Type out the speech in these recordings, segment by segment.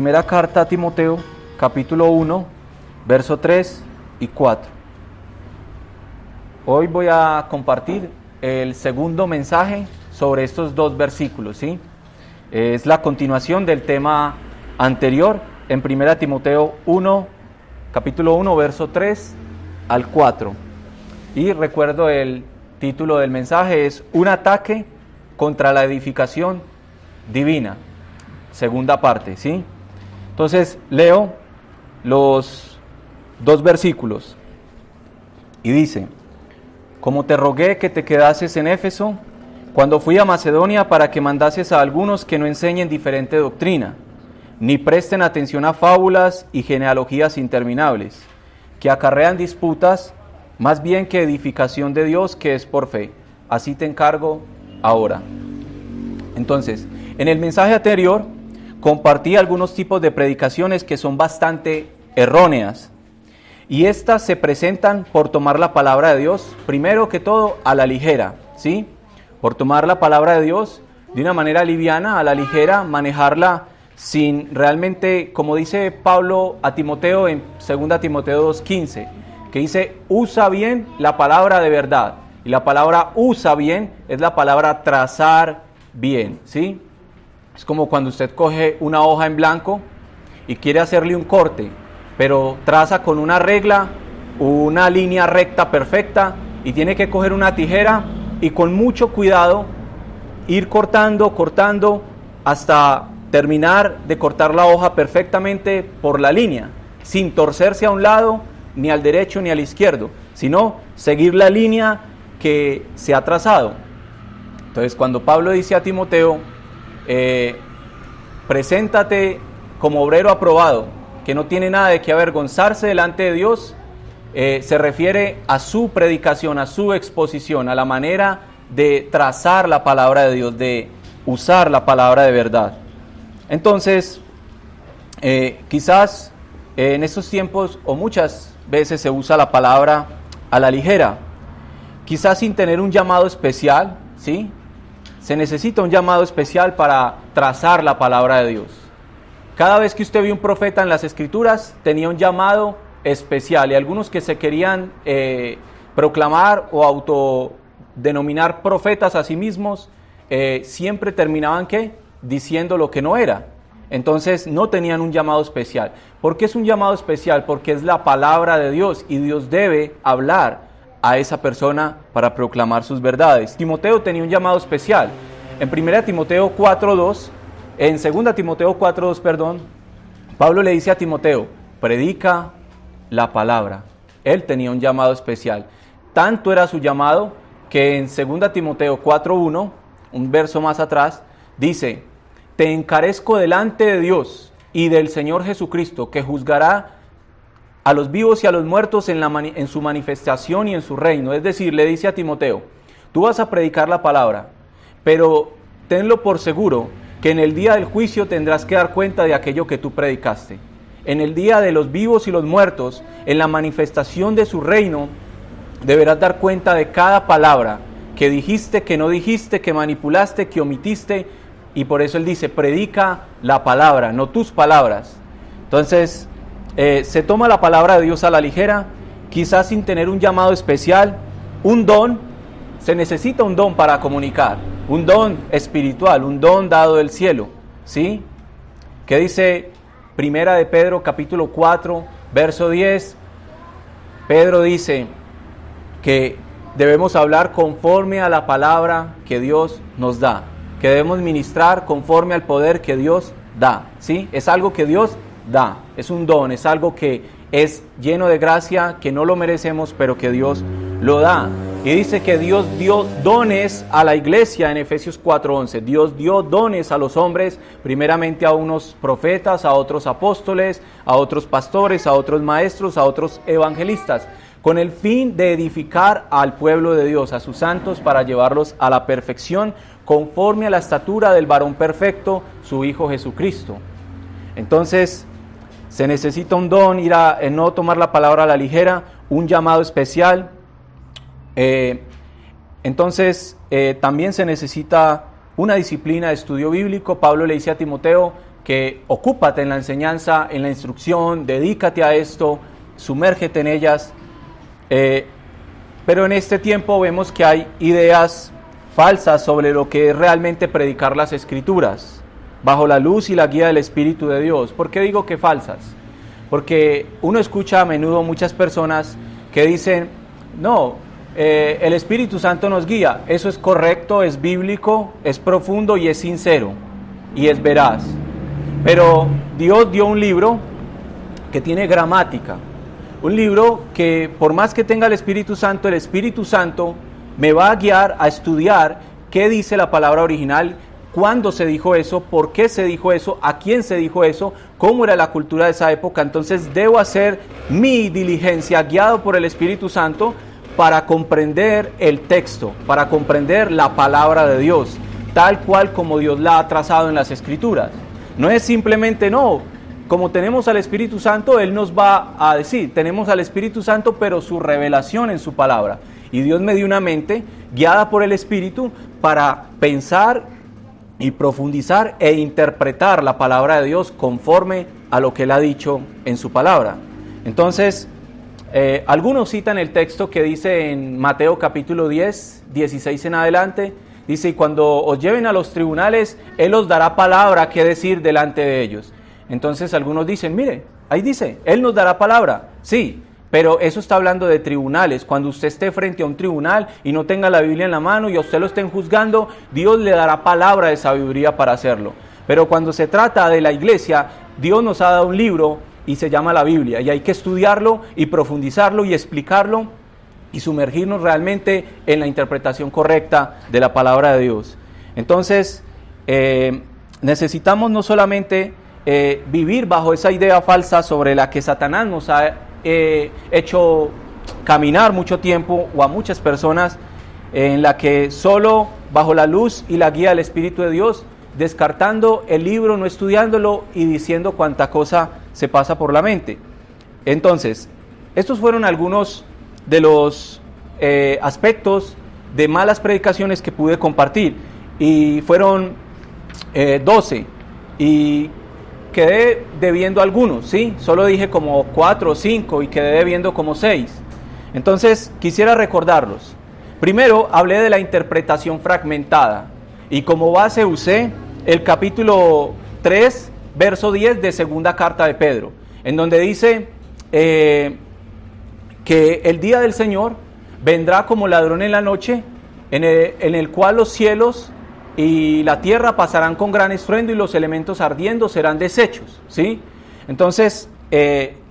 Primera carta a Timoteo, capítulo 1, verso 3 y 4. Hoy voy a compartir el segundo mensaje sobre estos dos versículos, ¿sí? Es la continuación del tema anterior en Primera Timoteo 1, capítulo 1, verso 3 al 4. Y recuerdo el título del mensaje es Un ataque contra la edificación divina, segunda parte, ¿sí? Entonces leo los dos versículos y dice: Como te rogué que te quedases en Éfeso, cuando fui a Macedonia, para que mandases a algunos que no enseñen diferente doctrina, ni presten atención a fábulas y genealogías interminables, que acarrean disputas, más bien que edificación de Dios que es por fe. Así te encargo ahora. Entonces, en el mensaje anterior compartí algunos tipos de predicaciones que son bastante erróneas. Y estas se presentan por tomar la palabra de Dios, primero que todo, a la ligera, ¿sí? Por tomar la palabra de Dios de una manera liviana, a la ligera, manejarla sin realmente, como dice Pablo a Timoteo en 2 Timoteo 2:15, que dice, usa bien la palabra de verdad. Y la palabra usa bien es la palabra trazar bien, ¿sí? Es como cuando usted coge una hoja en blanco y quiere hacerle un corte, pero traza con una regla, una línea recta perfecta, y tiene que coger una tijera y con mucho cuidado ir cortando hasta terminar de cortar la hoja perfectamente por la línea, sin torcerse a un lado, ni al derecho ni al izquierdo, sino seguir la línea que se ha trazado. Entonces, cuando Pablo dice a Timoteo, preséntate como obrero aprobado, que no tiene nada de qué avergonzarse delante de Dios, se refiere a su predicación, a su exposición, a la manera de trazar la palabra de Dios, de usar la palabra de verdad. Entonces, quizás en estos tiempos o muchas veces se usa la palabra a la ligera, quizás sin tener un llamado especial, ¿sí? Se necesita un llamado especial para trazar la palabra de Dios. Cada vez que usted vio un profeta en las Escrituras, tenía un llamado especial, y algunos que se querían proclamar o autodenominar profetas a sí mismos, siempre terminaban ¿qué? Diciendo lo que no era. Entonces no tenían un llamado especial. ¿Por qué es un llamado especial? Porque es la palabra de Dios y Dios debe hablar a esa persona para proclamar sus verdades. Timoteo tenía un llamado especial. En 1 Timoteo 4:2, en 2 Timoteo 4:2, Pablo le dice a Timoteo, predica la palabra. Él tenía un llamado especial. Tanto era su llamado que en 2 Timoteo 4:1, un verso más atrás, dice, te encarezco delante de Dios y del Señor Jesucristo, que juzgará a los vivos y a los muertos en su manifestación y en su reino. Es decir, le dice a Timoteo, tú vas a predicar la palabra, pero tenlo por seguro que en el día del juicio tendrás que dar cuenta de aquello que tú predicaste. En el día de los vivos y los muertos, en la manifestación de su reino, deberás dar cuenta de cada palabra que dijiste, que no dijiste, que manipulaste, que omitiste. Y por eso él dice, predica la palabra, no tus palabras. Entonces, se toma la palabra de Dios a la ligera, quizás sin tener un llamado especial, un don. Se necesita un don para comunicar, un don espiritual, un don dado del cielo, ¿sí? ¿Qué dice Primera de Pedro, capítulo 4, verso 10? Pedro dice que debemos hablar conforme a la palabra que Dios nos da, que debemos ministrar conforme al poder que Dios da, ¿sí? Es algo que Dios da, es un don, es algo que es lleno de gracia, que no lo merecemos, pero que Dios lo da. Y dice que Dios dio dones a la iglesia en Efesios 4:11. Dios dio dones a los hombres, primeramente a unos profetas, a otros apóstoles, a otros pastores, a otros maestros, a otros evangelistas, con el fin de edificar al pueblo de Dios, a sus santos, para llevarlos a la perfección, conforme a la estatura del varón perfecto, su Hijo Jesucristo. Entonces, se necesita un don, no tomar la palabra a la ligera, un llamado especial. Entonces, también se necesita una disciplina de estudio bíblico. Pablo le dice a Timoteo, que ocúpate en la enseñanza, en la instrucción, dedícate a esto, sumérgete en ellas. Pero en este tiempo vemos que hay ideas falsas sobre lo que es realmente predicar las Escrituras, bajo la luz y la guía del Espíritu de Dios. ¿Por qué digo que falsas? Porque uno escucha a menudo muchas personas que dicen, no, el Espíritu Santo nos guía. Eso es correcto, es bíblico, es profundo y es sincero y es veraz. Pero Dios dio un libro que tiene gramática, un libro que por más que tenga el Espíritu Santo me va a guiar a estudiar qué dice la palabra original, cuándo se dijo eso, por qué se dijo eso, a quién se dijo eso, cómo era la cultura de esa época. Entonces debo hacer mi diligencia guiado por el Espíritu Santo para comprender el texto, para comprender la palabra de Dios, tal cual como Dios la ha trazado en las Escrituras. No es simplemente, no, como tenemos al Espíritu Santo, Él nos va a decir, tenemos al Espíritu Santo, pero su revelación en su palabra. Y Dios me dio una mente guiada por el Espíritu para pensar y profundizar e interpretar la palabra de Dios conforme a lo que Él ha dicho en su palabra. Entonces, algunos citan el texto que dice en Mateo capítulo 10, 16 en adelante, dice, y cuando os lleven a los tribunales, Él os dará palabra que decir delante de ellos. Entonces algunos dicen, mire, ahí dice, Él nos dará palabra. Sí, pero eso está hablando de tribunales. Cuando usted esté frente a un tribunal y no tenga la Biblia en la mano y a usted lo estén juzgando, Dios le dará palabra de sabiduría para hacerlo. Pero cuando se trata de la iglesia, Dios nos ha dado un libro y se llama la Biblia. Y hay que estudiarlo y profundizarlo y explicarlo y sumergirnos realmente en la interpretación correcta de la palabra de Dios. Entonces, necesitamos no solamente vivir bajo esa idea falsa sobre la que Satanás nos ha hecho caminar mucho tiempo, o a muchas personas, en la que solo bajo la luz y la guía del Espíritu de Dios, descartando el libro, no estudiándolo y diciendo cuánta cosa se pasa por la mente. Entonces, estos fueron algunos de los aspectos de malas predicaciones que pude compartir, y fueron 12, y quedé debiendo algunos, ¿sí? Solo dije como 4 o 5 y quedé debiendo como 6. Entonces, quisiera recordarlos. Primero, hablé de la interpretación fragmentada, y como base usé el capítulo 3, verso 10 de segunda carta de Pedro, en donde dice que el día del Señor vendrá como ladrón en la noche, en el cual los cielos y la tierra pasarán con gran estruendo y los elementos ardiendo serán deshechos, ¿sí? Entonces,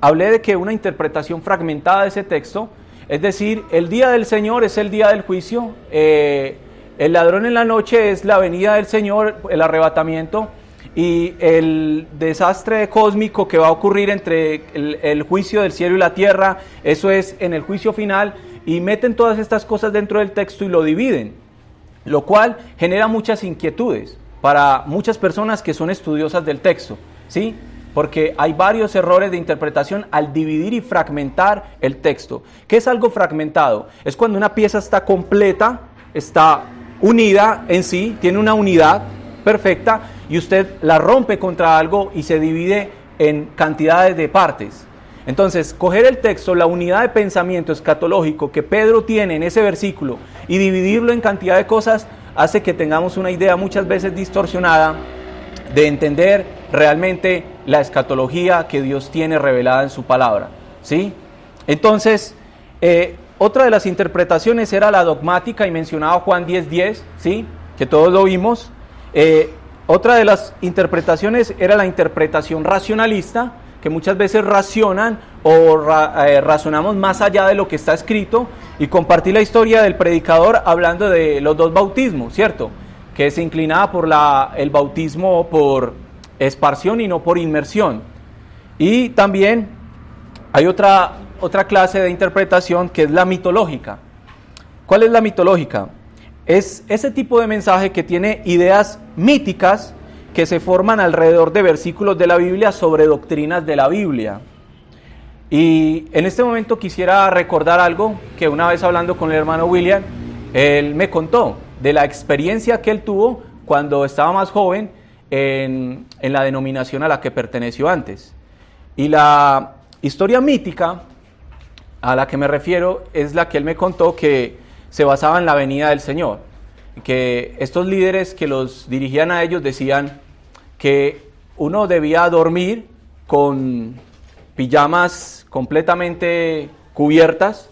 hablé de que una interpretación fragmentada de ese texto, es decir, el día del Señor es el día del juicio, el ladrón en la noche es la venida del Señor, el arrebatamiento, y el desastre cósmico que va a ocurrir entre el juicio del cielo y la tierra, eso es en el juicio final, y meten todas estas cosas dentro del texto y lo dividen, lo cual genera muchas inquietudes para muchas personas que son estudiosas del texto, ¿sí? Porque hay varios errores de interpretación al dividir y fragmentar el texto. ¿Qué es algo fragmentado? Es cuando una pieza está completa, está unida en sí, tiene una unidad perfecta, y usted la rompe contra algo y se divide en cantidades de partes. Entonces, coger el texto, la unidad de pensamiento escatológico que Pedro tiene en ese versículo y dividirlo en cantidad de cosas, hace que tengamos una idea muchas veces distorsionada de entender realmente la escatología que Dios tiene revelada en su palabra, ¿sí? Entonces, otra de las interpretaciones era la dogmática, y mencionaba Juan 10:10, ¿sí? Que todos lo vimos. Otra de las interpretaciones era la interpretación racionalista, que muchas veces racionan o razonamos más allá de lo que está escrito, y compartí la historia del predicador hablando de los dos bautismos, ¿cierto? Que se inclinaba por el bautismo por esparción y no por inmersión. Y también hay otra clase de interpretación que es la mitológica. ¿Cuál es la mitológica? Es ese tipo de mensaje que tiene ideas míticas que se forman alrededor de versículos de la Biblia sobre doctrinas de la Biblia. Y en este momento quisiera recordar algo que una vez hablando con el hermano William, él me contó de la experiencia que él tuvo cuando estaba más joven en la denominación a la que perteneció antes. Y la historia mítica a la que me refiero es la que él me contó, que se basaba en la venida del Señor, que estos líderes que los dirigían a ellos decían que uno debía dormir con pijamas completamente cubiertas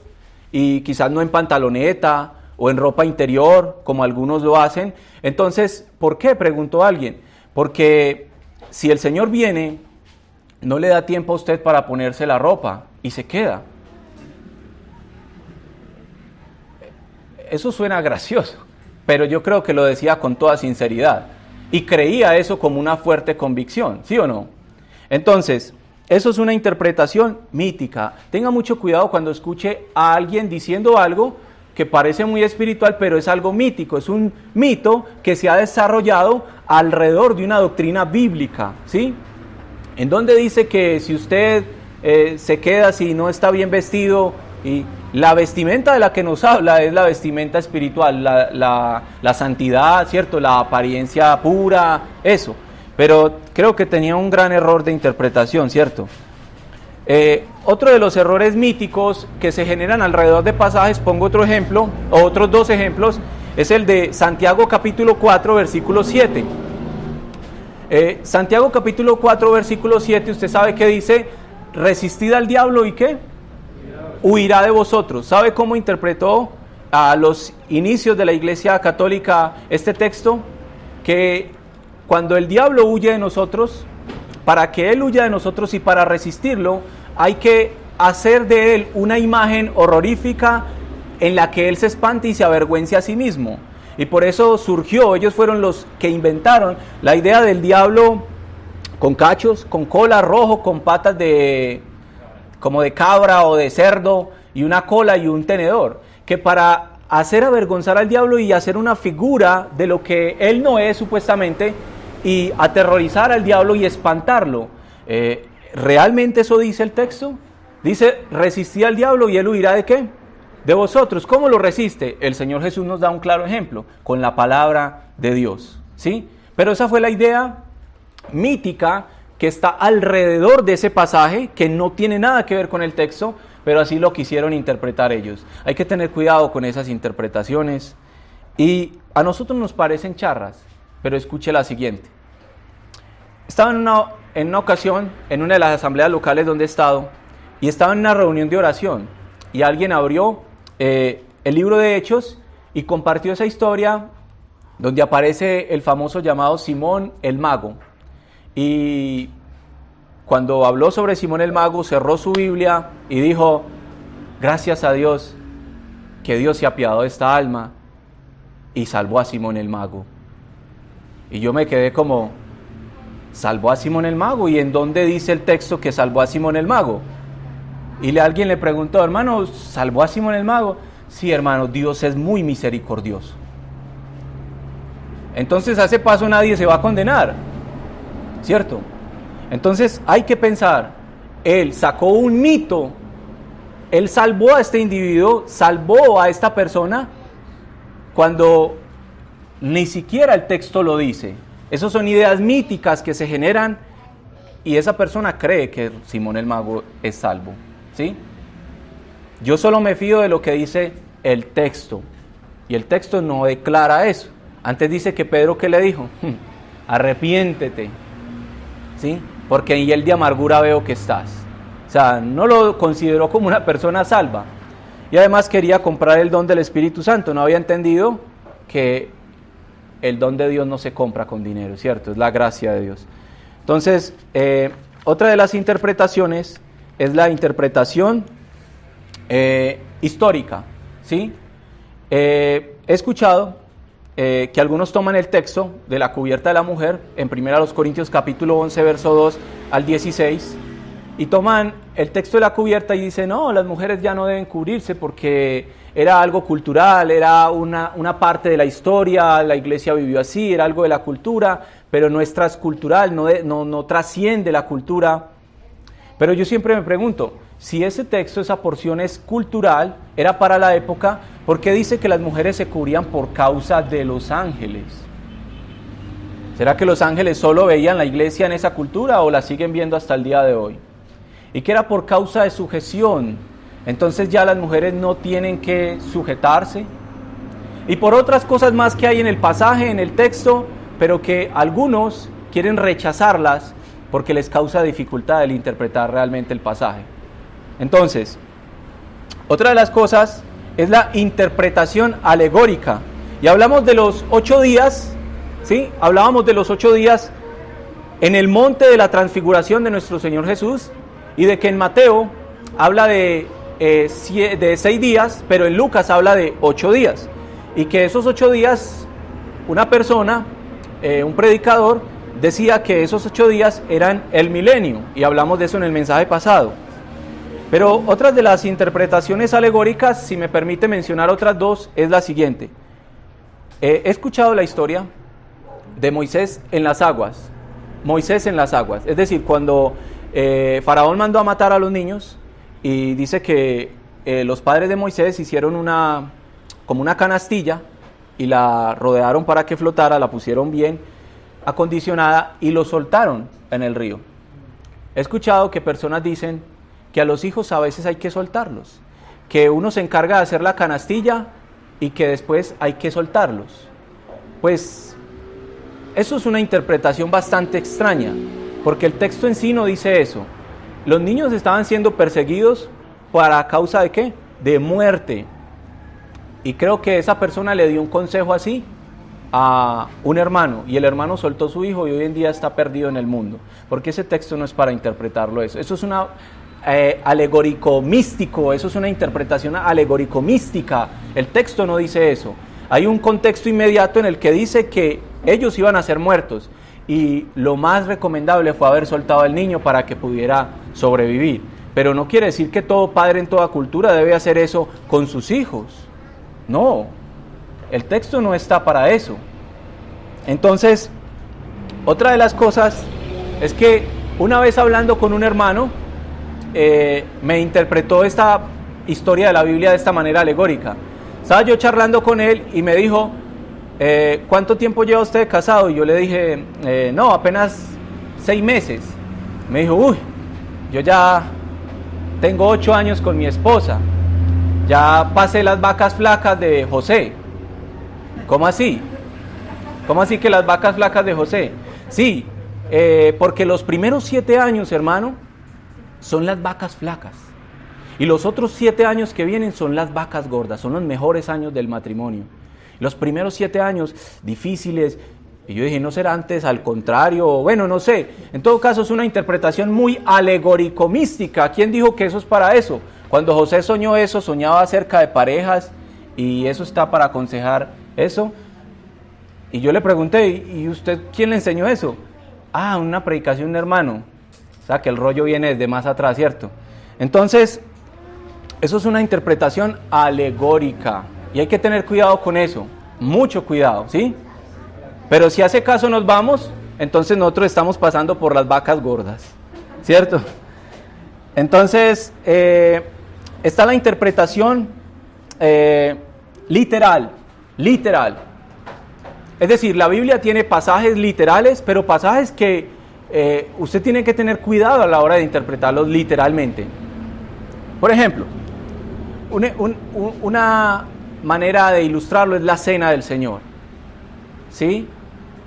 y quizás no en pantaloneta o en ropa interior como algunos lo hacen. Entonces, ¿por qué?, preguntó alguien. Porque si el Señor viene, no le da tiempo a usted para ponerse la ropa y se queda. Eso suena gracioso, pero yo creo que lo decía con toda sinceridad y creía eso como una fuerte convicción, ¿sí o no? Entonces, eso es una interpretación mítica. Tenga mucho cuidado cuando escuche a alguien diciendo algo que parece muy espiritual, pero es algo mítico, es un mito que se ha desarrollado alrededor de una doctrina bíblica, ¿sí? En donde dice que si usted se queda, si no está bien vestido, y la vestimenta de la que nos habla es la vestimenta espiritual, la santidad, ¿cierto? La apariencia pura, eso. Pero creo que tenía un gran error de interpretación, ¿cierto? Otro de los errores míticos que se generan alrededor de pasajes, pongo otro ejemplo, o otros dos ejemplos, es el de Santiago capítulo 4, versículo 7. Santiago capítulo 4, versículo 7, usted sabe que dice, resistid al diablo y ¿qué? Huirá de vosotros. ¿Sabe cómo interpretó a los inicios de la Iglesia Católica este texto? Que cuando el diablo huye de nosotros, para que él huya de nosotros y para resistirlo, hay que hacer de él una imagen horrorífica en la que él se espante y se avergüence a sí mismo. Y por eso surgió, ellos fueron los que inventaron la idea del diablo con cachos, con cola, rojo, con patas como de cabra o de cerdo, y una cola y un tenedor, que para hacer avergonzar al diablo y hacer una figura de lo que él no es supuestamente, y aterrorizar al diablo y espantarlo. ¿Realmente eso dice el texto? Dice, resistid al diablo y él huirá ¿de qué? De vosotros. ¿Cómo lo resiste? El Señor Jesús nos da un claro ejemplo, con la palabra de Dios, ¿sí? Pero esa fue la idea mítica que está alrededor de ese pasaje, que no tiene nada que ver con el texto, pero así lo quisieron interpretar ellos. Hay que tener cuidado con esas interpretaciones, y a nosotros nos parecen charras, pero escuche la siguiente. Estaba en una ocasión, en una de las asambleas locales donde he estado, y estaba en una reunión de oración, y alguien abrió el libro de Hechos y compartió esa historia donde aparece el famoso llamado Simón el Mago. Y cuando habló sobre Simón el Mago, cerró su Biblia y dijo, gracias a Dios, que Dios se apiadó de esta alma y salvó a Simón el Mago. Y yo me quedé como, ¿salvó a Simón el Mago? ¿Y en dónde dice el texto que salvó a Simón el Mago? Y alguien le preguntó, hermano, ¿salvó a Simón el Mago? Sí, hermano, Dios es muy misericordioso. Entonces a ese paso nadie se va a condenar, ¿cierto? Entonces hay que pensar, él sacó un mito, él salvó a este individuo, salvó a esta persona, cuando ni siquiera el texto lo dice. Esas son ideas míticas que se generan y esa persona cree que Simón el Mago es salvo, ¿sí? Yo solo me fío de lo que dice el texto, y el texto no declara eso. Antes dice que Pedro, ¿qué le dijo? Arrepiéntete, ¿sí? Porque en hiel de amargura veo que estás. O sea, no lo consideró como una persona salva. Y además quería comprar el don del Espíritu Santo. No había entendido que el don de Dios no se compra con dinero, ¿cierto? Es la gracia de Dios. Entonces, otra de las interpretaciones es la interpretación histórica, ¿sí? He escuchado que algunos toman el texto de la cubierta de la mujer en 1 Corintios capítulo 11, verso 2 al 16, y toman el texto de la cubierta y dicen, no, las mujeres ya no deben cubrirse porque era algo cultural, era una parte de la historia, la iglesia vivió así, era algo de la cultura, pero no es transcultural, no trasciende la cultura. Pero yo siempre me pregunto, si ese texto, esa porción es cultural, era para la época, ¿por qué dice que las mujeres se cubrían por causa de los ángeles? ¿Será que los ángeles solo veían la iglesia en esa cultura o la siguen viendo hasta el día de hoy? Y que era por causa de sujeción. Entonces ya las mujeres no tienen que sujetarse. Y por otras cosas más que hay en el pasaje, en el texto, pero que algunos quieren rechazarlas porque les causa dificultad el interpretar realmente el pasaje. Entonces, otra de las cosas es la interpretación alegórica. Y hablamos de los 8 días, ¿sí? Hablábamos de los 8 días en el monte de la transfiguración de nuestro Señor Jesús, y de que en Mateo habla de 6 días, pero en Lucas habla de 8 días. Y que esos 8 días, una persona, un predicador, decía que esos 8 días eran el milenio, y hablamos de eso en el mensaje pasado. Pero otras de las interpretaciones alegóricas, si me permite mencionar otras dos, es la siguiente. He escuchado la historia de Moisés en las aguas. Moisés en las aguas. Es decir, cuando Faraón mandó a matar a los niños, y dice que los padres de Moisés hicieron como una canastilla y la rodearon para que flotara, la pusieron bien acondicionada y lo soltaron en el río. He escuchado que personas dicen que a los hijos a veces hay que soltarlos, que uno se encarga de hacer la canastilla y que después hay que soltarlos. Pues eso es una interpretación bastante extraña, porque el texto en sí no dice eso. Los niños estaban siendo perseguidos ¿para causa de qué? De muerte. Y creo que esa persona le dio un consejo así a un hermano, y el hermano soltó a su hijo y hoy en día está perdido en el mundo, porque ese texto no es para interpretarlo eso. Eso es una alegórico místico, eso es una interpretación alegórico mística. El texto no dice eso. Hay un contexto inmediato en el que dice que ellos iban a ser muertos, y lo más recomendable fue haber soltado al niño para que pudiera sobrevivir. Pero no quiere decir que todo padre en toda cultura debe hacer eso con sus hijos. No, el texto no está para eso. Entonces, otra de las cosas es que una vez hablando con un hermano, me interpretó esta historia de la Biblia de esta manera alegórica. Estaba yo charlando con él y me dijo, ¿cuánto tiempo lleva usted casado? Y yo le dije, no, apenas 6 meses. Me dijo, uy, yo ya tengo 8 años con mi esposa, ya pasé las vacas flacas de José. ¿Cómo así? ¿Cómo así que las vacas flacas de José? Sí, porque los primeros 7 años, hermano, son las vacas flacas. Y los otros 7 años que vienen son las vacas gordas, son los mejores años del matrimonio. Los primeros 7 años difíciles, y yo dije, ¿no será antes al contrario? Bueno, no sé. En todo caso es una interpretación muy alegórico-mística. ¿Quién dijo que eso es para eso? Cuando José soñó eso, soñaba acerca de parejas, y eso está para aconsejar eso. Y yo le pregunté, ¿y usted quién le enseñó eso? Ah, una predicación de hermano. O sea, que el rollo viene desde más atrás, ¿cierto? Entonces, eso es una interpretación alegórica. Y hay que tener cuidado con eso. Mucho cuidado, ¿sí? Pero si hace caso nos vamos, entonces nosotros estamos pasando por las vacas gordas, ¿cierto? Entonces, está la interpretación literal. Es decir, la Biblia tiene pasajes literales, pero pasajes que usted tiene que tener cuidado a la hora de interpretarlos literalmente. Por ejemplo, una manera de ilustrarlo es la cena del Señor, ¿sí?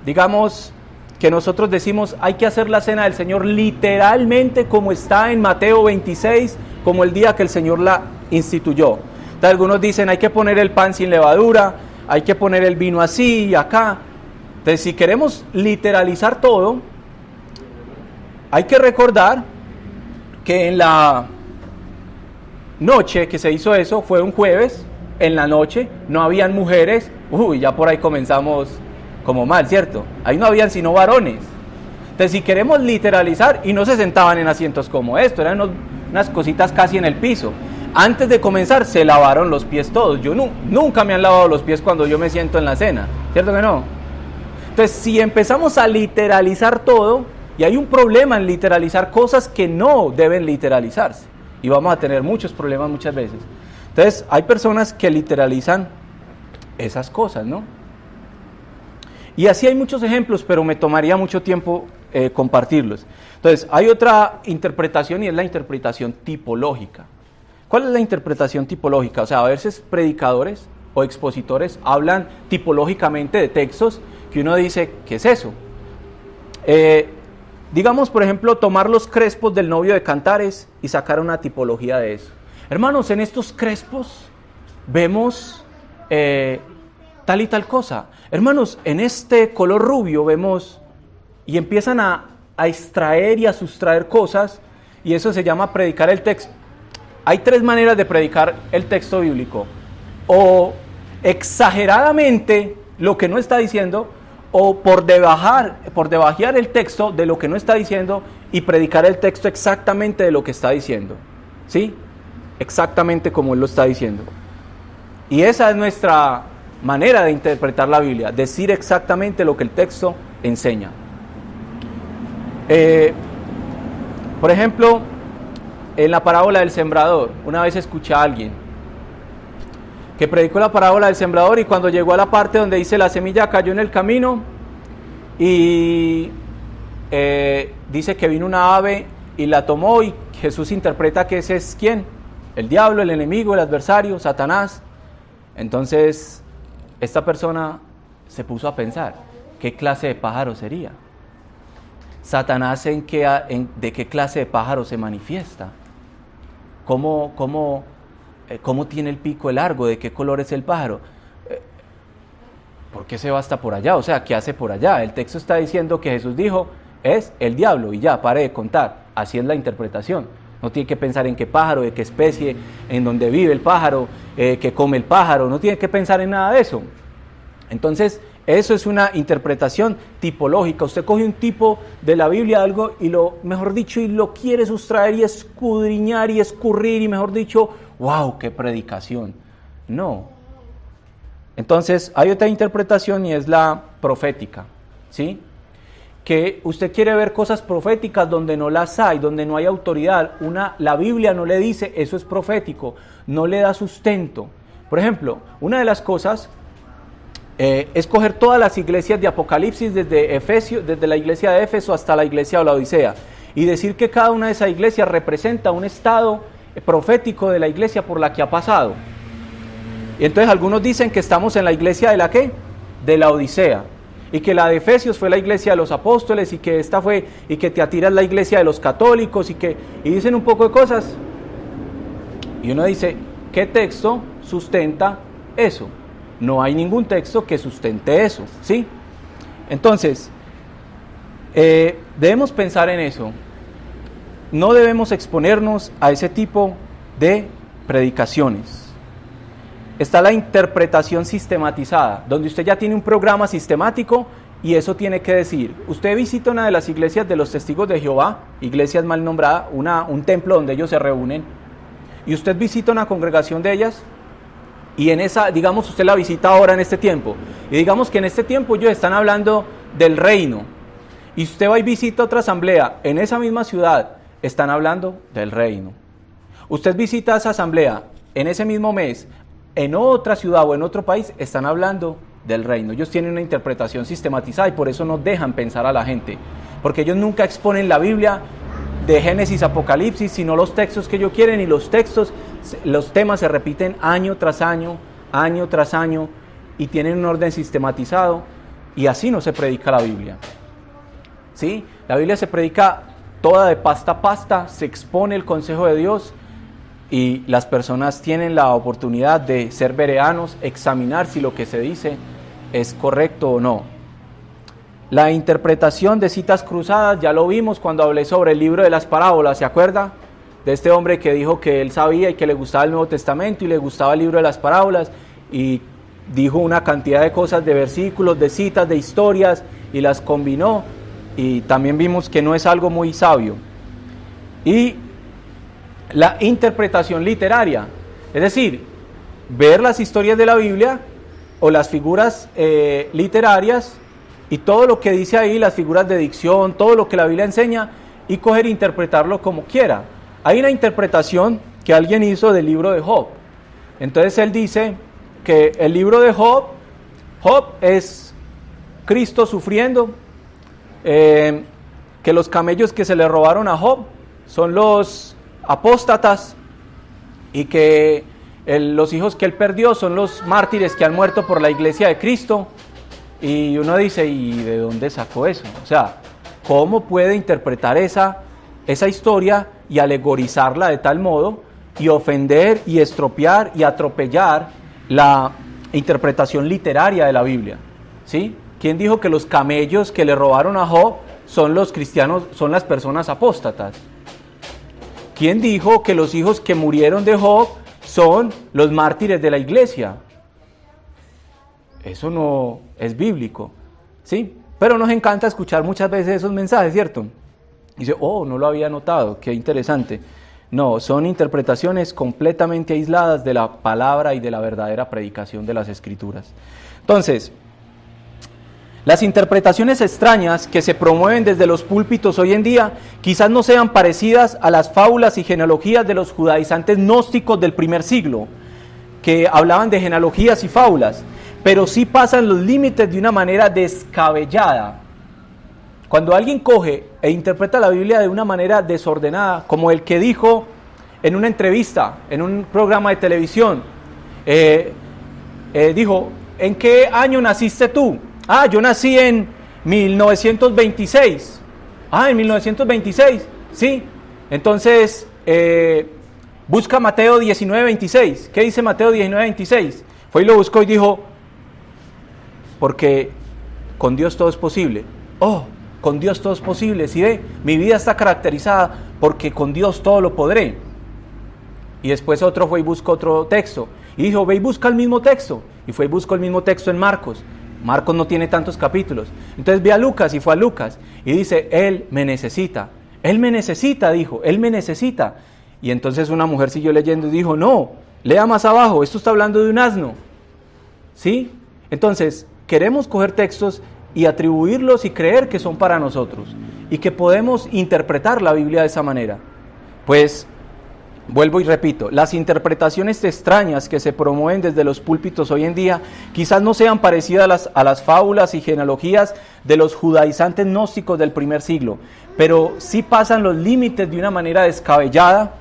Digamos que nosotros decimos, hay que hacer la cena del Señor literalmente como está en Mateo 26, como el día que el Señor la instituyó. Entonces, algunos dicen, hay que poner el pan sin levadura, hay que poner el vino así y acá. Entonces, si queremos literalizar todo, hay que recordar que en la noche que se hizo eso, fue un jueves, en la noche, no habían mujeres, ya por ahí comenzamos como mal, ¿cierto? Ahí no habían sino varones. Entonces, si queremos literalizar, y no se sentaban en asientos como esto, eran unas cositas casi en el piso. Antes de comenzar, se lavaron los pies todos. Yo nunca me han lavado los pies cuando yo me siento en la cena, ¿cierto que no? Entonces, si empezamos a literalizar todo, y hay un problema en literalizar cosas que no deben literalizarse, y vamos a tener muchos problemas muchas veces. Entonces, hay personas que literalizan esas cosas, ¿no? Y así hay muchos ejemplos, pero me tomaría mucho tiempo compartirlos. Entonces, hay otra interpretación y es la interpretación tipológica. ¿Cuál es la interpretación tipológica? O sea, a veces predicadores o expositores hablan tipológicamente de textos que uno dice, ¿qué es eso? Digamos, por ejemplo, tomar los crespos del novio de Cantares y sacar una tipología de eso. Hermanos, en estos crespos vemos tal y tal cosa. Hermanos, en este color rubio vemos y empiezan a extraer y a sustraer cosas, y eso se llama predicar el texto. Hay tres maneras de predicar el texto bíblico: o exageradamente lo que no está diciendo, o por debajear el texto de lo que no está diciendo y predicar el texto exactamente de lo que está diciendo, ¿sí? Exactamente como él lo está diciendo. Y esa es nuestra manera de interpretar la Biblia, decir exactamente lo que el texto enseña. Por ejemplo, en la parábola del sembrador, una vez escuché a alguien que predicó la parábola del sembrador, y cuando llegó a la parte donde dice la semilla cayó en el camino y dice que vino una ave y la tomó, y Jesús interpreta que ese es ¿quién? El diablo, el enemigo, el adversario, Satanás. Entonces esta persona se puso a pensar, ¿qué clase de pájaro sería? Satanás, ¿de qué clase de pájaro se manifiesta? ¿Cómo tiene el pico largo? ¿De qué color es el pájaro? ¿Por qué se va hasta por allá? O sea, ¿qué hace por allá? El texto está diciendo que Jesús dijo, es el diablo, y ya, pare de contar. Así es la interpretación. No tiene que pensar en qué pájaro, de qué especie, en dónde vive el pájaro, qué come el pájaro. No tiene que pensar en nada de eso. Entonces, eso es una interpretación tipológica. Usted coge un tipo de la Biblia, algo, y lo quiere sustraer y escudriñar y escurrir, y mejor dicho, ¡wow! ¡Qué predicación! No. Entonces, hay otra interpretación y es la profética, ¿sí? Que usted quiere ver cosas proféticas donde no las hay, donde no hay autoridad. La Biblia no le dice, eso es profético, no le da sustento. Por ejemplo, una de las cosas es coger todas las iglesias de Apocalipsis, desde la iglesia de Éfeso hasta la iglesia de la Odisea, y decir que cada una de esas iglesias representa un estado profético de la iglesia por la que ha pasado. Y entonces algunos dicen que estamos en la iglesia de la ¿qué? De la Odisea, y que la de Efesios fue la iglesia de los apóstoles, y que esta fue, y que Tiatira es la iglesia de los católicos, y dicen un poco de cosas. Y uno dice, ¿qué texto sustenta eso? No hay ningún texto que sustente eso, ¿sí? Entonces, debemos pensar en eso. No debemos exponernos a ese tipo de predicaciones. Está la interpretación sistematizada, donde usted ya tiene un programa sistemático y eso tiene que decir. Usted visita una de las iglesias de los Testigos de Jehová, iglesias mal nombradas, un templo donde ellos se reúnen, y usted visita una congregación de ellas, y en esa, digamos, usted la visita ahora en este tiempo, y digamos que en este tiempo ellos están hablando del reino, y usted va y visita otra asamblea, en esa misma ciudad, están hablando del reino. Usted visita esa asamblea, en ese mismo mes, en otra ciudad o en otro país, están hablando del reino. Ellos tienen una interpretación sistematizada y por eso no dejan pensar a la gente, porque ellos nunca exponen la Biblia de Génesis, Apocalipsis, sino los textos que ellos quieren, y los temas se repiten año tras año, y tienen un orden sistematizado, y así no se predica la Biblia, ¿sí? La Biblia se predica toda de pasta a pasta, se expone el consejo de Dios, y las personas tienen la oportunidad de ser bereanos, examinar si lo que se dice es correcto o no. La interpretación de citas cruzadas, ya lo vimos cuando hablé sobre el libro de las parábolas, ¿se acuerda? De este hombre que dijo que él sabía y que le gustaba el Nuevo Testamento y le gustaba el libro de las parábolas, y dijo una cantidad de cosas, de versículos, de citas, de historias, y las combinó, y también vimos que no es algo muy sabio. Y la interpretación literaria, es decir, ver las historias de la Biblia o las figuras literarias y todo lo que dice ahí, las figuras de dicción, todo lo que la Biblia enseña, y coger e interpretarlo como quiera. Hay una interpretación que alguien hizo del libro de Job. Entonces él dice que el libro de Job es Cristo sufriendo, que los camellos que se le robaron a Job son los apóstatas y que los hijos que él perdió son los mártires que han muerto por la iglesia de Cristo. Y uno dice, ¿y de dónde sacó eso? O sea, ¿cómo puede interpretar esa historia y alegorizarla de tal modo y ofender y estropear y atropellar la interpretación literaria de la Biblia? ¿Sí? ¿Quién dijo que los camellos que le robaron a Job son los cristianos, son las personas apóstatas? ¿Quién dijo que los hijos que murieron de Job son los mártires de la iglesia? Eso no es bíblico, ¿sí? Pero nos encanta escuchar muchas veces esos mensajes, ¿cierto? Y dice, oh, no lo había notado, qué interesante. No, son interpretaciones completamente aisladas de la palabra y de la verdadera predicación de las Escrituras. Entonces, las interpretaciones extrañas que se promueven desde los púlpitos hoy en día quizás no sean parecidas a las fábulas y genealogías de los judaizantes gnósticos del primer siglo, que hablaban de genealogías y fábulas, pero sí pasan los límites de una manera descabellada. Cuando alguien coge e interpreta la Biblia de una manera desordenada, como el que dijo en una entrevista, en un programa de televisión, dijo, ¿en qué año naciste tú? Ah, yo nací en 1926. Ah, en 1926, sí. Entonces, busca Mateo 19:26. ¿Qué dice Mateo 19:26? Fue y lo buscó y dijo, porque con Dios todo es posible. Oh, con Dios todo es posible. ¿Sí ve? Mi vida está caracterizada porque con Dios todo lo podré. Y después otro fue y buscó otro texto. Y dijo, ve y busca el mismo texto. Y fue y buscó el mismo texto en Marcos. Marcos no tiene tantos capítulos. Entonces ve a Lucas y fue a Lucas. Y dice, Él me necesita. Él me necesita, dijo. Él me necesita. Y entonces una mujer siguió leyendo y dijo, no, lea más abajo. Esto está hablando de un asno. ¿Sí? Entonces, queremos coger textos y atribuirlos y creer que son para nosotros. Y que podemos interpretar la Biblia de esa manera. Pues, vuelvo y repito, las interpretaciones extrañas que se promueven desde los púlpitos hoy en día quizás no sean parecidas a las fábulas y genealogías de los judaizantes gnósticos del primer siglo, pero sí pasan los límites de una manera descabellada,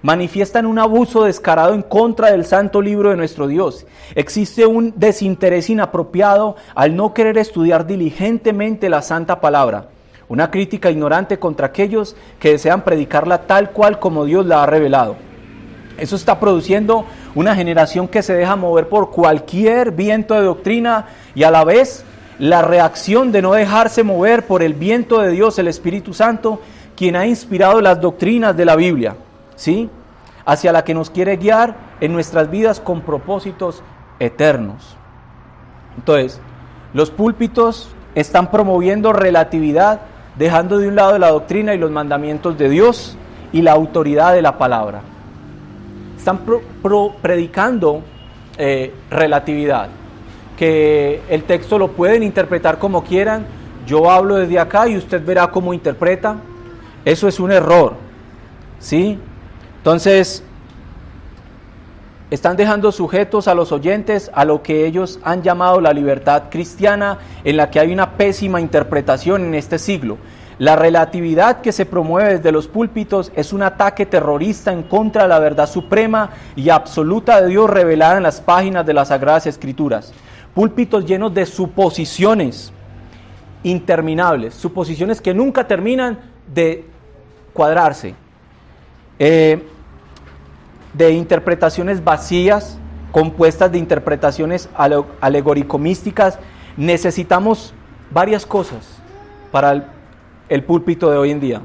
manifiestan un abuso descarado en contra del santo libro de nuestro Dios. Existe un desinterés inapropiado al no querer estudiar diligentemente la santa palabra. Una crítica ignorante contra aquellos que desean predicarla tal cual como Dios la ha revelado. Eso está produciendo una generación que se deja mover por cualquier viento de doctrina y a la vez la reacción de no dejarse mover por el viento de Dios, el Espíritu Santo, quien ha inspirado las doctrinas de la Biblia, ¿sí? Hacia la que nos quiere guiar en nuestras vidas con propósitos eternos. Entonces, los púlpitos están promoviendo relatividad, dejando de un lado la doctrina y los mandamientos de Dios y la autoridad de la palabra. Están predicando relatividad, que el texto lo pueden interpretar como quieran, yo hablo desde acá y usted verá cómo interpreta. Eso es un error, ¿sí? Entonces, están dejando sujetos a los oyentes a lo que ellos han llamado la libertad cristiana, en la que hay una pésima interpretación en este siglo. La relatividad que se promueve desde los púlpitos es un ataque terrorista en contra de la verdad suprema y absoluta de Dios revelada en las páginas de las Sagradas Escrituras. Púlpitos llenos de suposiciones interminables, suposiciones que nunca terminan de cuadrarse. De interpretaciones vacías, compuestas de interpretaciones alegórico-místicas. Necesitamos varias cosas para el púlpito de hoy en día.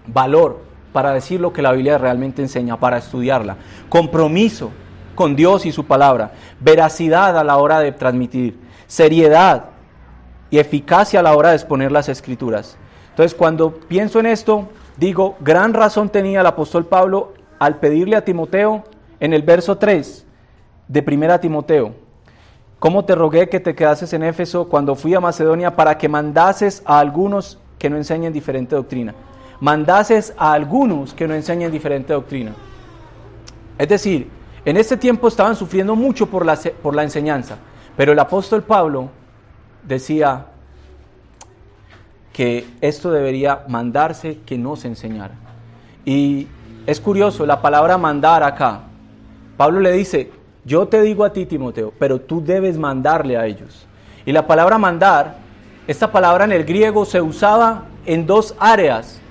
Valor para decir lo que la Biblia realmente enseña, para estudiarla. Compromiso con Dios y su palabra. Veracidad a la hora de transmitir. Seriedad y eficacia a la hora de exponer las Escrituras. Entonces, cuando pienso en esto, digo, gran razón tenía el apóstol Pablo al pedirle a Timoteo en el verso 3 de 1 Timoteo, ¿cómo te rogué que te quedases en Éfeso cuando fui a Macedonia para que mandases a algunos que no enseñen diferente doctrina? Mandases a algunos que no enseñen diferente doctrina. Es decir, en este tiempo estaban sufriendo mucho por la enseñanza, pero el apóstol Pablo decía, que esto debería mandarse, que no se enseñara. Y es curioso, la palabra mandar acá, Pablo le dice, yo te digo a ti, Timoteo, pero tú debes mandarle a ellos. Y la palabra mandar, esta palabra en el griego se usaba en dos áreas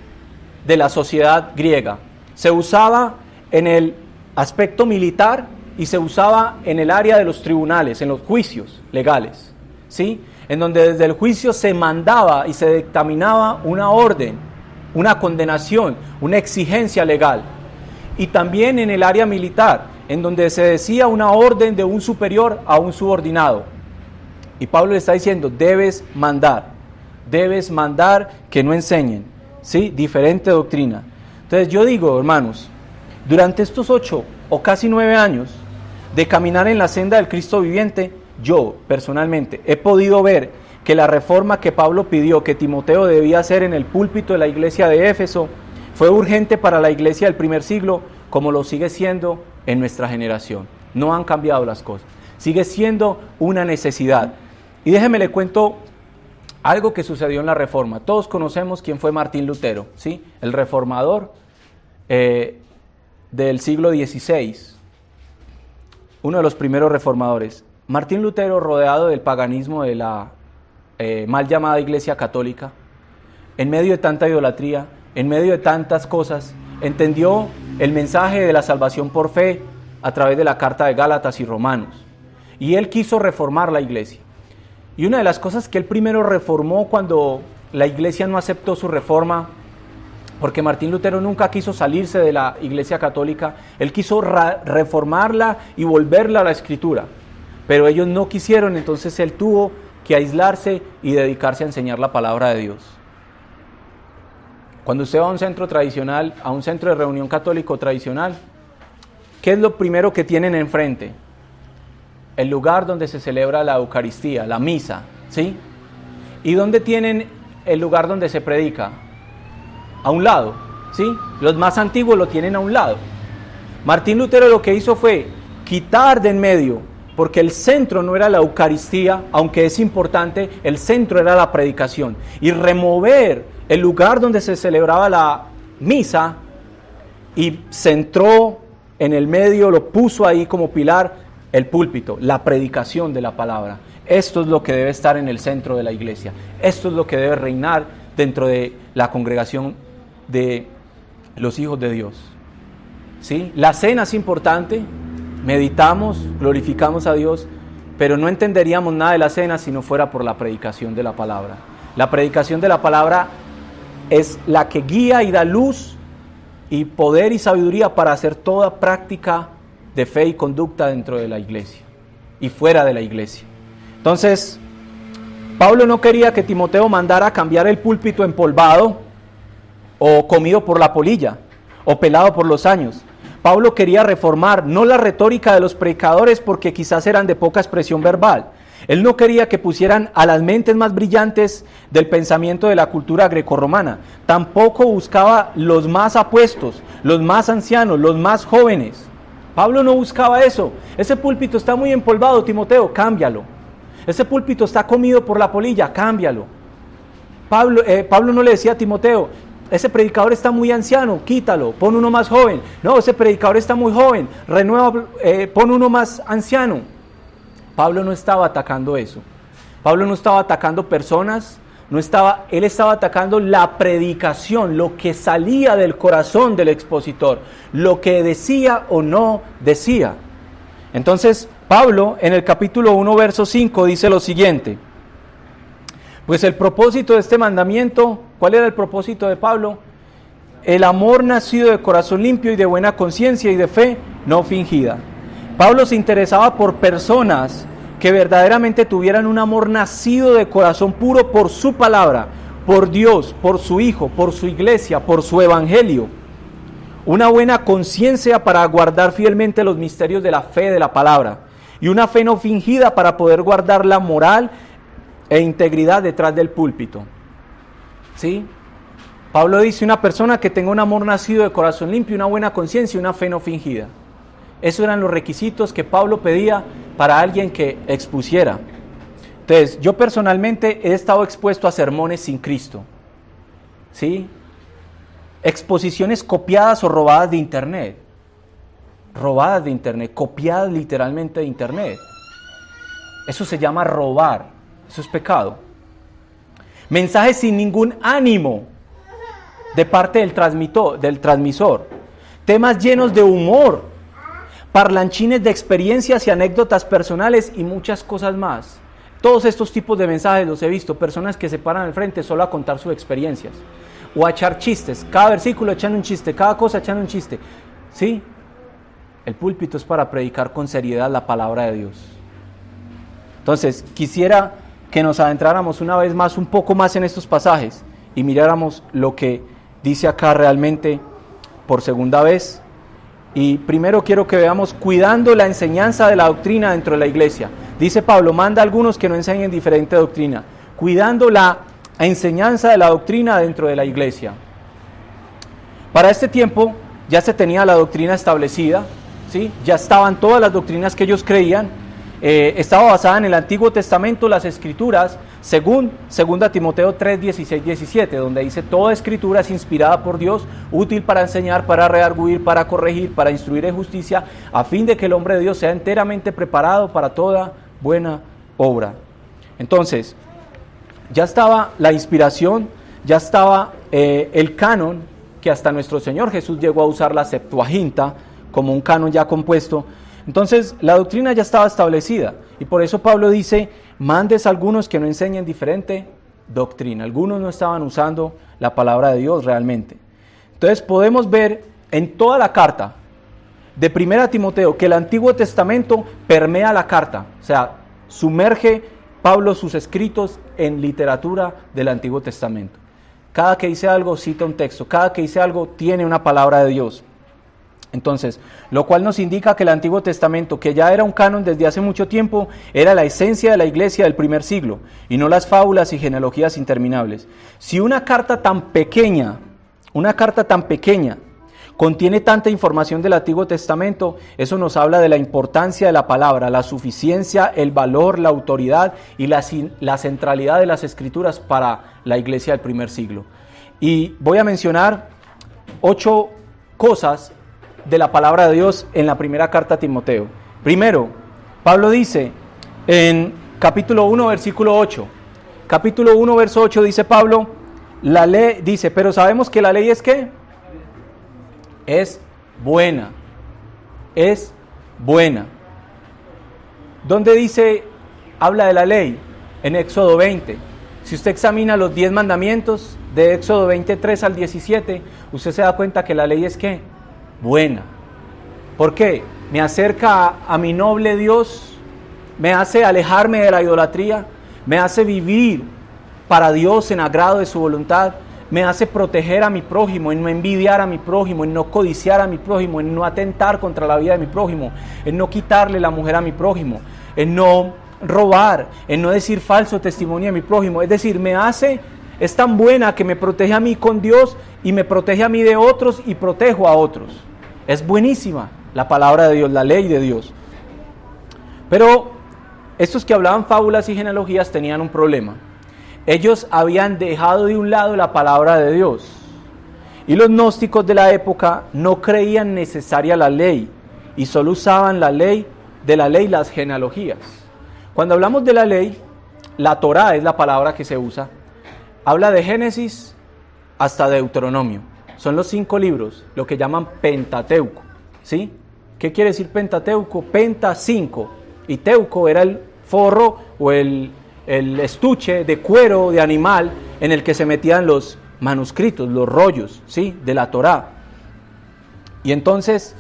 de la sociedad griega. Se usaba en el aspecto militar y se usaba en el área de los tribunales, en los juicios legales, ¿sí? En donde desde el juicio se mandaba y se dictaminaba una orden, una condenación, una exigencia legal. Y también en el área militar, en donde se decía una orden de un superior a un subordinado. Y Pablo le está diciendo, debes mandar que no enseñen, ¿sí? Diferente doctrina. Entonces yo digo, hermanos, durante estos 8 o casi 9 años de caminar en la senda del Cristo viviente, yo personalmente he podido ver que la reforma que Pablo pidió que Timoteo debía hacer en el púlpito de la iglesia de Éfeso fue urgente para la iglesia del primer siglo, como lo sigue siendo en nuestra generación. No han cambiado las cosas, sigue siendo una necesidad. Y déjeme le cuento algo que sucedió en la Reforma. Todos conocemos quién fue Martín Lutero, ¿sí? El reformador del siglo XVI, uno de los primeros reformadores. Martín Lutero, rodeado del paganismo de la mal llamada Iglesia Católica, en medio de tanta idolatría, en medio de tantas cosas, entendió el mensaje de la salvación por fe a través de la carta de Gálatas y Romanos. Y él quiso reformar la iglesia. Y una de las cosas que él primero reformó cuando la iglesia no aceptó su reforma, porque Martín Lutero nunca quiso salirse de la iglesia católica, él quiso reformarla y volverla a la escritura. Pero ellos no quisieron, entonces él tuvo que aislarse y dedicarse a enseñar la palabra de Dios. Cuando usted va a un centro tradicional, a un centro de reunión católico tradicional, ¿qué es lo primero que tienen enfrente? El lugar donde se celebra la Eucaristía, la misa, ¿sí? ¿Y dónde tienen el lugar donde se predica? A un lado, ¿sí? Los más antiguos lo tienen a un lado. Martín Lutero lo que hizo fue quitar de en medio, porque el centro no era la Eucaristía, aunque es importante, el centro era la predicación, y remover el lugar donde se celebraba la misa y centró en el medio, lo puso ahí como pilar, el púlpito, la predicación de la palabra. Esto es lo que debe estar en el centro de la iglesia. Esto es lo que debe reinar dentro de la congregación de los hijos de Dios. ¿Sí? La cena es importante, meditamos, glorificamos a Dios, pero no entenderíamos nada de la cena si no fuera por la predicación de la palabra. La predicación de la palabra es la que guía y da luz y poder y sabiduría para hacer toda práctica de fe y conducta dentro de la iglesia y fuera de la iglesia. Entonces, Pablo no quería que Timoteo mandara a cambiar el púlpito empolvado o comido por la polilla o pelado por los años. Pablo quería reformar no la retórica de los predicadores porque quizás eran de poca expresión verbal. Él no quería que pusieran a las mentes más brillantes del pensamiento de la cultura grecorromana. Tampoco buscaba los más apuestos, los más ancianos, los más jóvenes. Pablo no buscaba eso. Ese púlpito está muy empolvado, Timoteo, cámbialo. Ese púlpito está comido por la polilla, cámbialo. Pablo no le decía a Timoteo, ese predicador está muy anciano, quítalo, pon uno más joven. No, ese predicador está muy joven, renueva, pon uno más anciano. Pablo no estaba atacando eso. Pablo no estaba atacando personas, él estaba atacando la predicación, lo que salía del corazón del expositor, lo que decía o no decía. Entonces, Pablo en el capítulo 1, verso 5 dice lo siguiente: pues el propósito de este mandamiento, ¿cuál era el propósito de Pablo? El amor nacido de corazón limpio y de buena conciencia y de fe no fingida. Pablo se interesaba por personas que verdaderamente tuvieran un amor nacido de corazón puro por su palabra, por Dios, por su Hijo, por su iglesia, por su evangelio. Una buena conciencia para guardar fielmente los misterios de la fe de la palabra. Y una fe no fingida para poder guardar la moral e integridad detrás del púlpito. ¿Sí? Pablo dice, una persona que tenga un amor nacido de corazón limpio, una buena conciencia y una fe no fingida. Esos eran los requisitos que Pablo pedía para alguien que expusiera. Entonces, yo personalmente he estado expuesto a sermones sin Cristo. ¿sí? Exposiciones copiadas o robadas de internet. Robadas de internet, copiadas literalmente de internet. Eso se llama robar, eso es pecado. Mensajes sin ningún ánimo de parte del transmisor. Temas llenos de humor, parlanchines de experiencias y anécdotas personales y muchas cosas más. Todos estos tipos de mensajes los he visto, personas que se paran al frente solo a contar sus experiencias o a echar chistes, cada versículo echan un chiste, cada cosa echan un chiste. ¿Sí? El púlpito es para predicar con seriedad la palabra de Dios. Entonces, quisiera que nos adentráramos una vez más, un poco más en estos pasajes y miráramos lo que dice acá realmente por segunda vez. Y primero quiero que veamos cuidando la enseñanza de la doctrina dentro de la iglesia. Dice Pablo, manda a algunos que no enseñen diferente doctrina. Cuidando la enseñanza de la doctrina dentro de la iglesia. Para este tiempo ya se tenía la doctrina establecida, ¿sí? Ya estaban todas las doctrinas que ellos creían. Estaba basada en el Antiguo Testamento, las Escrituras, según 2 Timoteo 3, 16, 17, donde dice, toda Escritura es inspirada por Dios, útil para enseñar, para redarguir, para corregir, para instruir en justicia, a fin de que el hombre de Dios sea enteramente preparado para toda buena obra. Entonces, ya estaba la inspiración, ya estaba el canon, que hasta nuestro Señor Jesús llegó a usar la Septuaginta como un canon ya compuesto. Entonces la doctrina ya estaba establecida y por eso Pablo dice, mandes a algunos que no enseñen diferente doctrina. Algunos no estaban usando la palabra de Dios realmente. Entonces podemos ver en toda la carta de 1 Timoteo que el Antiguo Testamento permea la carta, o sea, sumerge Pablo sus escritos en literatura del Antiguo Testamento. Cada que dice algo cita un texto, cada que dice algo tiene una palabra de Dios. Entonces, lo cual nos indica que el Antiguo Testamento, que ya era un canon desde hace mucho tiempo, era la esencia de la iglesia del primer siglo, y no las fábulas y genealogías interminables. Si una carta tan pequeña, contiene tanta información del Antiguo Testamento, eso nos habla de la importancia de la palabra, la suficiencia, el valor, la autoridad y la centralidad de las Escrituras para la iglesia del primer siglo. Y voy a mencionar 8 cosas de la palabra de Dios en la primera carta a Timoteo. Primero, Pablo dice en capítulo 1, versículo 8. Capítulo 1, verso 8 dice Pablo, la ley dice, pero sabemos que la ley es ¿qué? Es buena. Es buena. ¿Dónde dice, habla de la ley? En Éxodo 20. Si usted examina los 10 mandamientos de Éxodo 23 al 17, usted se da cuenta que la ley es ¿qué? Buena. ¿Por qué? Me acerca a mi noble Dios, me hace alejarme de la idolatría, me hace vivir para Dios en agrado de su voluntad, me hace proteger a mi prójimo, en no envidiar a mi prójimo, en no codiciar a mi prójimo, en no atentar contra la vida de mi prójimo, en no quitarle la mujer a mi prójimo, en no robar, en no decir falso testimonio a mi prójimo. Es decir, es tan buena que me protege a mí con Dios y me protege a mí de otros y protejo a otros. Es buenísima la palabra de Dios, la ley de Dios. Pero estos que hablaban fábulas y genealogías tenían un problema. Ellos habían dejado de un lado la palabra de Dios. Y los gnósticos de la época no creían necesaria la ley y solo usaban las genealogías. Cuando hablamos de la ley, la Torá es la palabra que se usa. Habla de Génesis hasta Deuteronomio. Son los 5 libros, lo que llaman Pentateuco, ¿sí? ¿Qué quiere decir Pentateuco? Penta, 5. Y teuco era el forro o el estuche de cuero de animal en el que se metían los manuscritos, los rollos, ¿sí? De la Torá. Y entonces,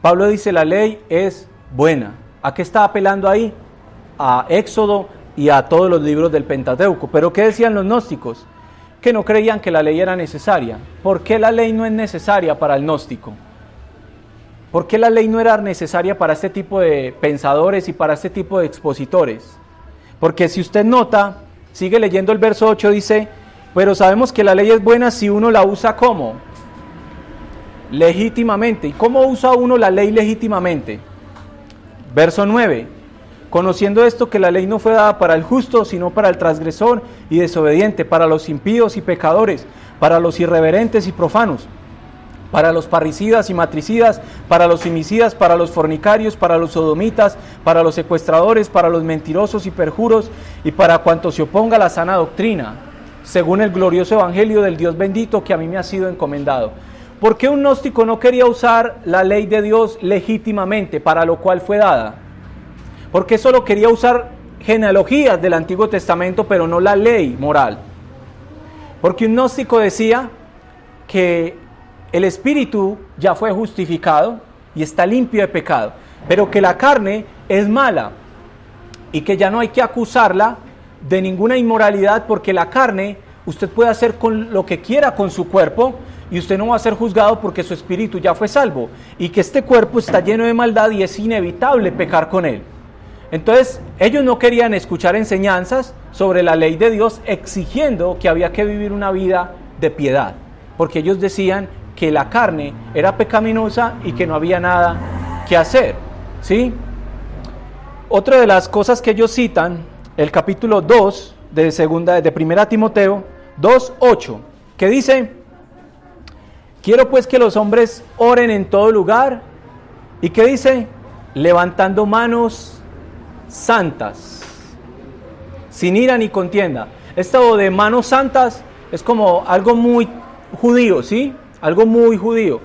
Pablo dice, la ley es buena. ¿A qué está apelando ahí? A Éxodo y a todos los libros del Pentateuco. ¿Pero qué decían los gnósticos? Que no creían que la ley era necesaria. ¿Por qué la ley no es necesaria para el gnóstico? ¿Por qué la ley no era necesaria para este tipo de pensadores y para este tipo de expositores? Porque si usted nota, sigue leyendo el verso 8, dice, pero sabemos que la ley es buena si uno la usa ¿cómo? Legítimamente. ¿Y cómo usa uno la ley legítimamente? Verso 9. Conociendo esto, que la ley no fue dada para el justo, sino para el transgresor y desobediente, para los impíos y pecadores, para los irreverentes y profanos, para los parricidas y matricidas, para los homicidas, para los fornicarios, para los sodomitas, para los secuestradores, para los mentirosos y perjuros, y para cuanto se oponga a la sana doctrina, según el glorioso evangelio del Dios bendito que a mí me ha sido encomendado. ¿Por qué un gnóstico no quería usar la ley de Dios legítimamente, para lo cual fue dada? Porque solo quería usar genealogías del Antiguo Testamento, pero no la ley moral. Porque un gnóstico decía que el espíritu ya fue justificado y está limpio de pecado, pero que la carne es mala y que ya no hay que acusarla de ninguna inmoralidad, porque la carne usted puede hacer con lo que quiera con su cuerpo y usted no va a ser juzgado porque su espíritu ya fue salvo, y que este cuerpo está lleno de maldad y es inevitable pecar con él. Entonces ellos no querían escuchar enseñanzas sobre la ley de Dios exigiendo que había que vivir una vida de piedad, porque ellos decían que la carne era pecaminosa y que no había nada que hacer, ¿sí? Otra de las cosas que ellos citan, el capítulo 2 de 1 Timoteo 2:8, que dice: quiero pues que los hombres oren en todo lugar, y que dice, levantando manos santas, sin ira ni contienda. Esto de manos santas es como algo muy judío, ¿sí? Algo muy judío.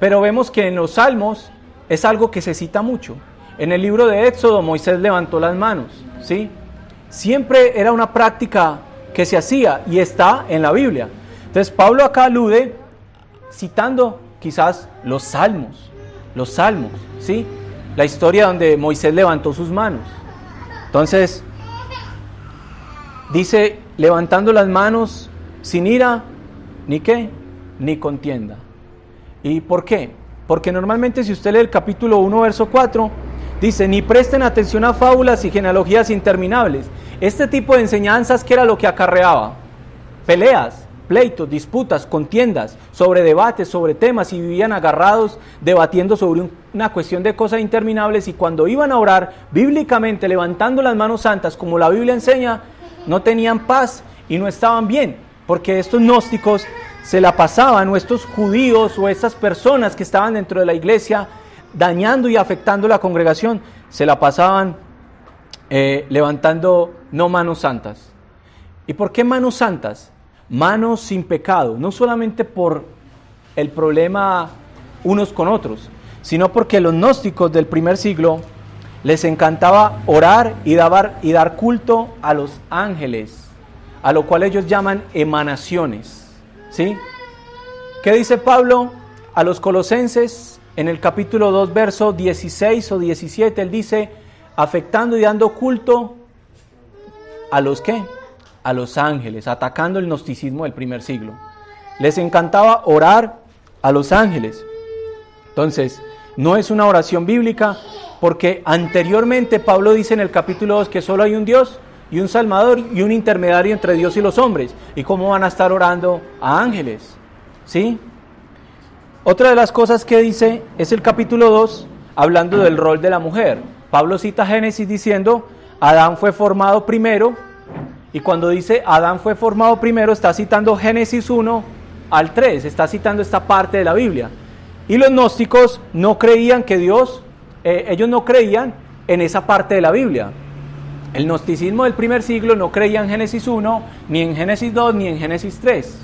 Pero vemos que en los Salmos es algo que se cita mucho. En el libro de Éxodo, Moisés levantó las manos, ¿sí? Siempre era una práctica que se hacía y está en la Biblia. Entonces Pablo acá alude citando quizás los salmos, ¿sí? La historia donde Moisés levantó sus manos. Entonces, dice, levantando las manos sin ira, ni qué, ni contienda. ¿Y por qué? Porque normalmente si usted lee el capítulo 1, verso 4, dice, ni presten atención a fábulas y genealogías interminables. Este tipo de enseñanzas, ¿qué era lo que acarreaba? Peleas, pleitos, disputas, contiendas, sobre debates, sobre temas, y vivían agarrados, debatiendo sobre una cuestión de cosas interminables, y cuando iban a orar, bíblicamente, levantando las manos santas, como la Biblia enseña, no tenían paz y no estaban bien, porque estos gnósticos se la pasaban, o estos judíos, o estas personas que estaban dentro de la iglesia, dañando y afectando la congregación, se la pasaban levantando no manos santas. ¿Y por qué manos santas? Manos sin pecado, no solamente por el problema unos con otros, sino porque los gnósticos del primer siglo les encantaba orar y dar culto a los ángeles, a lo cual ellos llaman emanaciones, ¿sí? ¿Qué dice Pablo a los colosenses en el capítulo 2, verso 16 o 17? Él dice, afectando y dando culto a los ¿qué? A los ángeles, atacando el gnosticismo del primer siglo. Les encantaba orar a los ángeles. Entonces, no es una oración bíblica, porque anteriormente Pablo dice en el capítulo 2 que solo hay un Dios y un Salvador y un intermediario entre Dios y los hombres. ¿Y cómo van a estar orando a ángeles? ¿Sí? Otra de las cosas que dice es el capítulo 2, hablando del rol de la mujer. Pablo cita Génesis diciendo, Adán fue formado primero, y cuando dice Adán fue formado primero, está citando Génesis 1 al 3, está citando esta parte de la Biblia. Y los gnósticos no creían que Dios, ellos no creían en esa parte de la Biblia. El gnosticismo del primer siglo no creía en Génesis 1, ni en Génesis 2, ni en Génesis 3.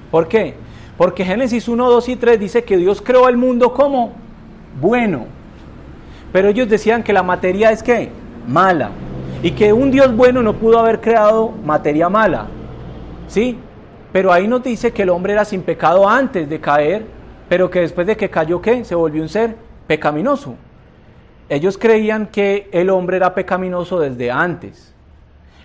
¿Por qué? Porque Génesis 1, 2 y 3 dice que Dios creó el mundo como bueno. Pero ellos decían que la materia es ¿qué? Mala. Y que un Dios bueno no pudo haber creado materia mala. ¿Sí? Pero ahí nos dice que el hombre era sin pecado antes de caer, pero que después de que cayó, ¿qué? Se volvió un ser pecaminoso. Ellos creían que el hombre era pecaminoso desde antes.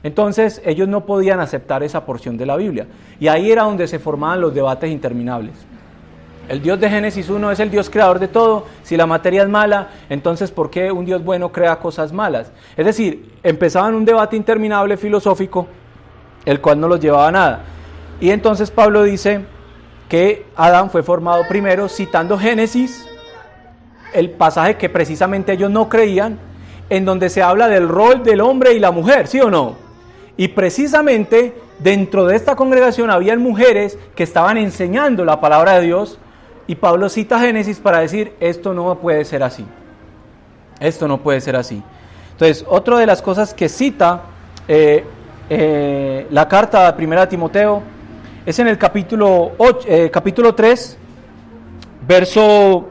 Entonces ellos no podían aceptar esa porción de la Biblia. Y ahí era donde se formaban los debates interminables. El Dios de Génesis 1 es el Dios creador de todo. Si la materia es mala, entonces ¿por qué un Dios bueno crea cosas malas? Es decir, empezaban un debate interminable filosófico, el cual no los llevaba a nada. Y entonces Pablo dice que Adán fue formado primero, citando Génesis, el pasaje que precisamente ellos no creían, en donde se habla del rol del hombre y la mujer, ¿sí o no? Y precisamente dentro de esta congregación habían mujeres que estaban enseñando la palabra de Dios, y Pablo cita Génesis para decir, esto no puede ser así. Esto no puede ser así. Entonces, otra de las cosas que cita la carta de 1 Timoteo es en el capítulo 3, verso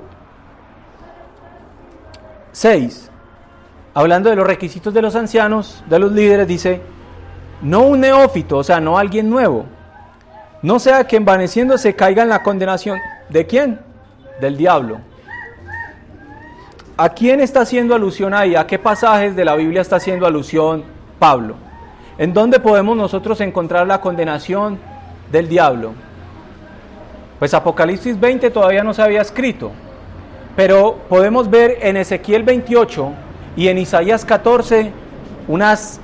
6. Hablando de los requisitos de los ancianos, de los líderes, dice, no un neófito, o sea, no alguien nuevo, no sea que envaneciéndose caiga en la condenación. ¿De quién? Del diablo. ¿A quién está haciendo alusión ahí? ¿A qué pasajes de la Biblia está haciendo alusión Pablo? ¿En dónde podemos nosotros encontrar la condenación del diablo? Pues Apocalipsis 20 todavía no se había escrito, pero podemos ver en Ezequiel 28 y en Isaías 14 unas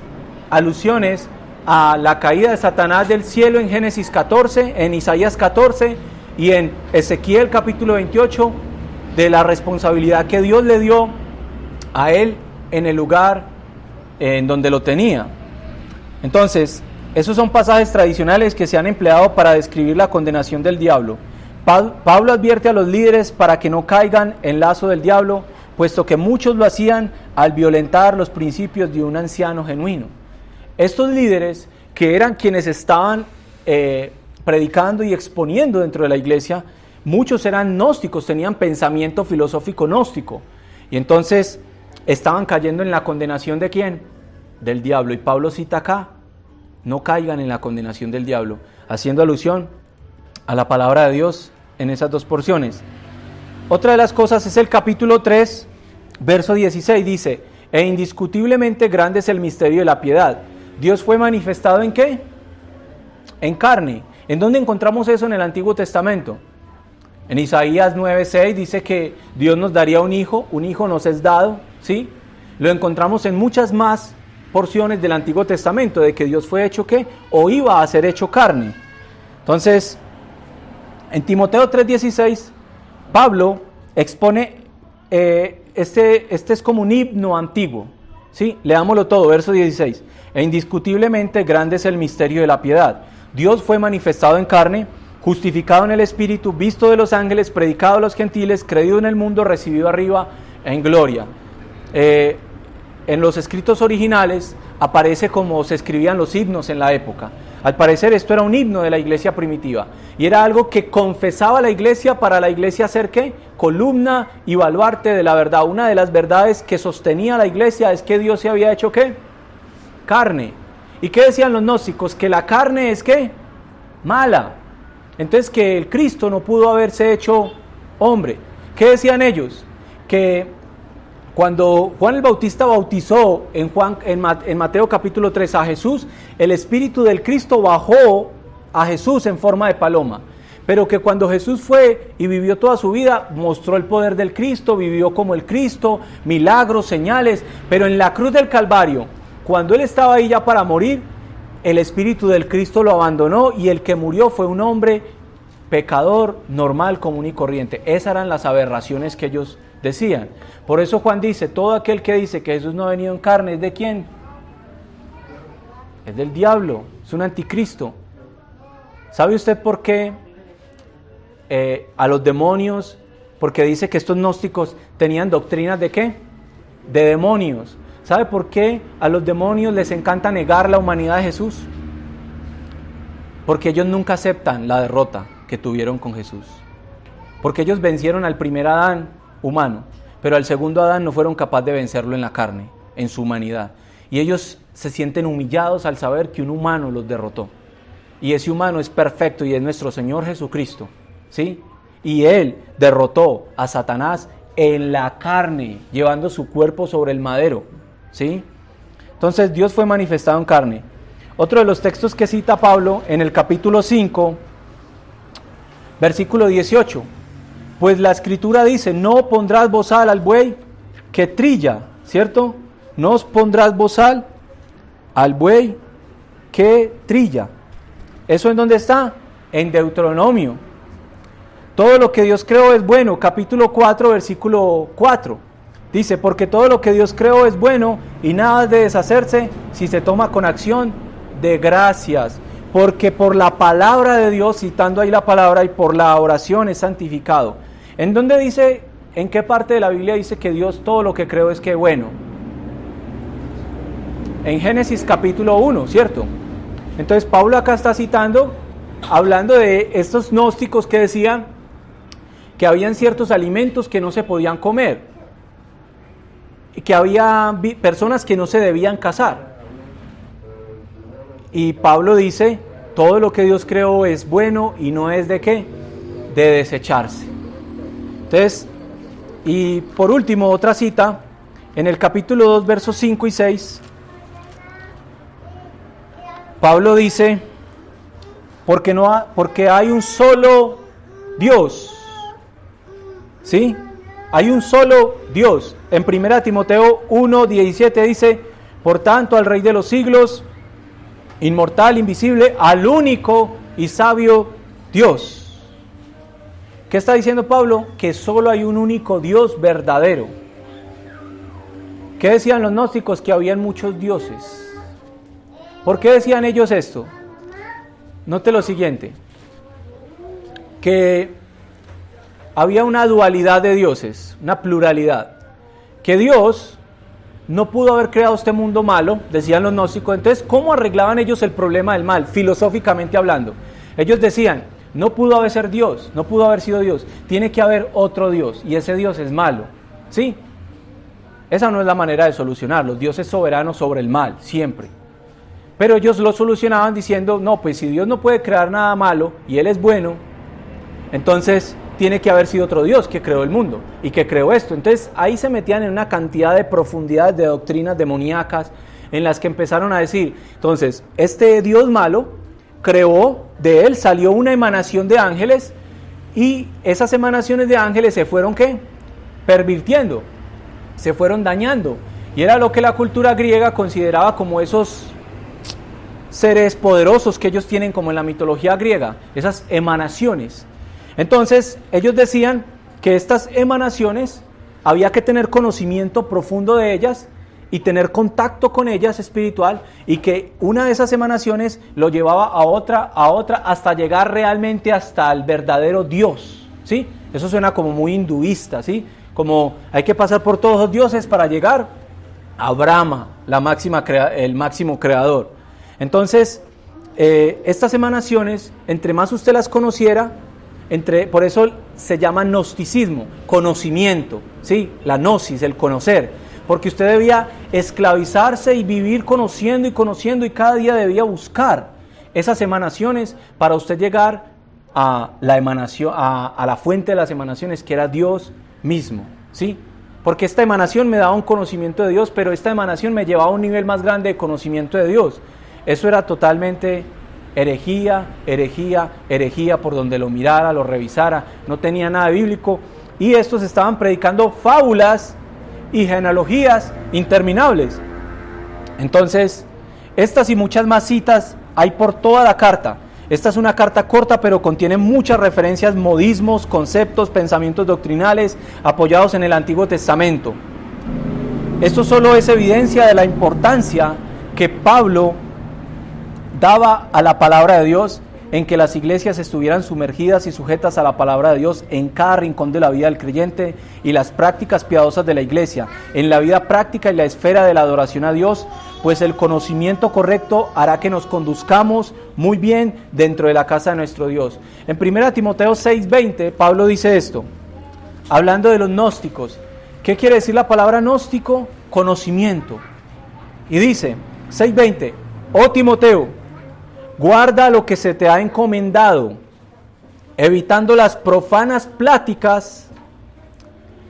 alusiones a la caída de Satanás del cielo en Génesis 14, en Isaías 14 y en Ezequiel capítulo 28, de la responsabilidad que Dios le dio a él en el lugar en donde lo tenía. Entonces, esos son pasajes tradicionales que se han empleado para describir la condenación del diablo. Pablo advierte a los líderes para que no caigan en lazo del diablo, puesto que muchos lo hacían al violentar los principios de un anciano genuino. Estos líderes, que eran quienes estaban predicando y exponiendo dentro de la iglesia, muchos eran gnósticos, tenían pensamiento filosófico gnóstico, y entonces estaban cayendo en la condenación ¿de quién? Del diablo. Y Pablo cita acá, no caigan en la condenación del diablo, haciendo alusión a la palabra de Dios en esas dos porciones. Otra de las cosas es el capítulo 3, verso 16, dice, e indiscutiblemente grande es el misterio de la piedad. Dios fue manifestado ¿en qué? En carne. ¿En dónde encontramos eso en el Antiguo Testamento? En Isaías 9:6 dice que Dios nos daría un hijo nos es dado, ¿sí? Lo encontramos en muchas más porciones del Antiguo Testamento, de que Dios fue hecho ¿qué? O iba a ser hecho carne. Entonces, en Timoteo 3:16, Pablo expone, este es como un himno antiguo, ¿sí? Leámoslo todo, verso 16. E indiscutiblemente grande es el misterio de la piedad. Dios fue manifestado en carne, justificado en el Espíritu, visto de los ángeles, predicado a los gentiles, creído en el mundo, recibido arriba en gloria. En los escritos originales aparece como se escribían los himnos en la época. Al parecer esto era un himno de la iglesia primitiva, y era algo que confesaba la iglesia para la iglesia ser ¿qué? Columna y baluarte de la verdad. Una de las verdades que sostenía la iglesia es que Dios se había hecho ¿qué? Carne. ¿Y qué decían los gnósticos? Que la carne es ¿qué? Mala. Entonces que el Cristo no pudo haberse hecho hombre. ¿Qué decían ellos? Que cuando Juan el Bautista bautizó en Mateo capítulo 3 a Jesús, el Espíritu del Cristo bajó a Jesús en forma de paloma. Pero que cuando Jesús fue y vivió toda su vida, mostró el poder del Cristo, vivió como el Cristo, milagros, señales. Pero en la cruz del Calvario, cuando Él estaba ahí ya para morir, el Espíritu del Cristo lo abandonó, y el que murió fue un hombre pecador, normal, común y corriente. Esas eran las aberraciones que ellos decían. Por eso Juan dice, todo aquel que dice que Jesús no ha venido en carne, ¿es de quién? Es del diablo, es un anticristo. ¿Sabe usted por qué a los demonios? Porque dice que estos gnósticos tenían doctrinas ¿de qué? De demonios. ¿Sabe por qué a los demonios les encanta negar la humanidad de Jesús? Porque ellos nunca aceptan la derrota que tuvieron con Jesús. Porque ellos vencieron al primer Adán humano, pero al segundo Adán no fueron capaces de vencerlo en la carne, en su humanidad. Y ellos se sienten humillados al saber que un humano los derrotó. Y ese humano es perfecto y es nuestro Señor Jesucristo, ¿sí? Y Él derrotó a Satanás en la carne, llevando su cuerpo sobre el madero, ¿sí? Entonces Dios fue manifestado en carne. Otro de los textos que cita Pablo en el capítulo 5, versículo 18. Pues la Escritura dice, no pondrás bozal al buey que trilla, ¿cierto? No os pondrás bozal al buey que trilla. ¿Eso en dónde está? En Deuteronomio. Todo lo que Dios creó es bueno, capítulo 4, versículo 4. Dice, porque todo lo que Dios creó es bueno y nada de deshacerse si se toma con acción de gracias, porque por la palabra de Dios, citando ahí la palabra, y por la oración es santificado. ¿En dónde dice, en qué parte de la Biblia dice que Dios todo lo que creó es que bueno? En Génesis capítulo 1, ¿cierto? Entonces Pablo acá está citando, hablando de estos gnósticos que decían que habían ciertos alimentos que no se podían comer, y que había personas que no se debían casar. Y Pablo dice, todo lo que Dios creó es bueno y no es de qué, de desecharse. Entonces, y por último, otra cita, en el capítulo 2, versos 5 y 6, Pablo dice, porque hay un solo Dios, ¿sí? Hay un solo Dios. En 1 Timoteo 1, 17 dice, por tanto al Rey de los siglos, inmortal, invisible, al único y sabio Dios. ¿Qué está diciendo Pablo? Que solo hay un único Dios verdadero. ¿Qué decían los gnósticos? Que habían muchos dioses. ¿Por qué decían ellos esto? Note lo siguiente, que había una dualidad de dioses, una pluralidad, que Dios no pudo haber creado este mundo malo, decían los gnósticos. Entonces, ¿cómo arreglaban ellos el problema del mal, filosóficamente hablando? Ellos decían, no pudo haber sido Dios, no pudo haber sido Dios, tiene que haber otro Dios, y ese Dios es malo, ¿sí? Esa no es la manera de solucionarlo. Dios es soberano sobre el mal, siempre. Pero ellos lo solucionaban diciendo, no, pues si Dios no puede crear nada malo, y Él es bueno, entonces tiene que haber sido otro Dios que creó el mundo, y que creó esto. Entonces ahí se metían en una cantidad de profundidades de doctrinas demoníacas, en las que empezaron a decir, entonces, este Dios malo creó, de Él salió una emanación de ángeles, y esas emanaciones de ángeles se fueron, ¿qué? Pervirtiendo, se fueron dañando, y era lo que la cultura griega consideraba como esos seres poderosos que ellos tienen, como en la mitología griega, esas emanaciones. Entonces ellos decían que estas emanaciones había que tener conocimiento profundo de ellas y tener contacto con ellas espiritual, y que una de esas emanaciones lo llevaba a otra, hasta llegar realmente hasta el verdadero Dios, ¿sí? Eso suena como muy hinduista, ¿sí? Como hay que pasar por todos los dioses para llegar a Brahma, el máximo creador. Entonces, estas emanaciones, entre más usted las conociera, por eso se llama gnosticismo, conocimiento, ¿sí? La gnosis, el conocer, porque usted debía esclavizarse y vivir conociendo y conociendo, y cada día debía buscar esas emanaciones para usted llegar a la emanación, a la fuente de las emanaciones, que era Dios mismo, ¿sí? Porque esta emanación me daba un conocimiento de Dios, pero esta emanación me llevaba a un nivel más grande de conocimiento de Dios. Eso era totalmente herejía por donde lo mirara, lo revisara, no tenía nada bíblico, y estos estaban predicando fábulas y genealogías interminables. Entonces, estas y muchas más citas hay por toda la carta. Esta es una carta corta, pero contiene muchas referencias, modismos, conceptos, pensamientos doctrinales apoyados en el Antiguo Testamento. Esto solo es evidencia de la importancia que Pablo daba a la palabra de Dios, en que las iglesias estuvieran sumergidas y sujetas a la palabra de Dios en cada rincón de la vida del creyente, y las prácticas piadosas de la iglesia, en la vida práctica y la esfera de la adoración a Dios, pues el conocimiento correcto hará que nos conduzcamos muy bien dentro de la casa de nuestro Dios. En 1 Timoteo 6:20, Pablo dice esto, hablando de los gnósticos. ¿Qué quiere decir la palabra gnóstico? Conocimiento. Y dice, 6:20, oh Timoteo, guarda lo que se te ha encomendado, evitando las profanas pláticas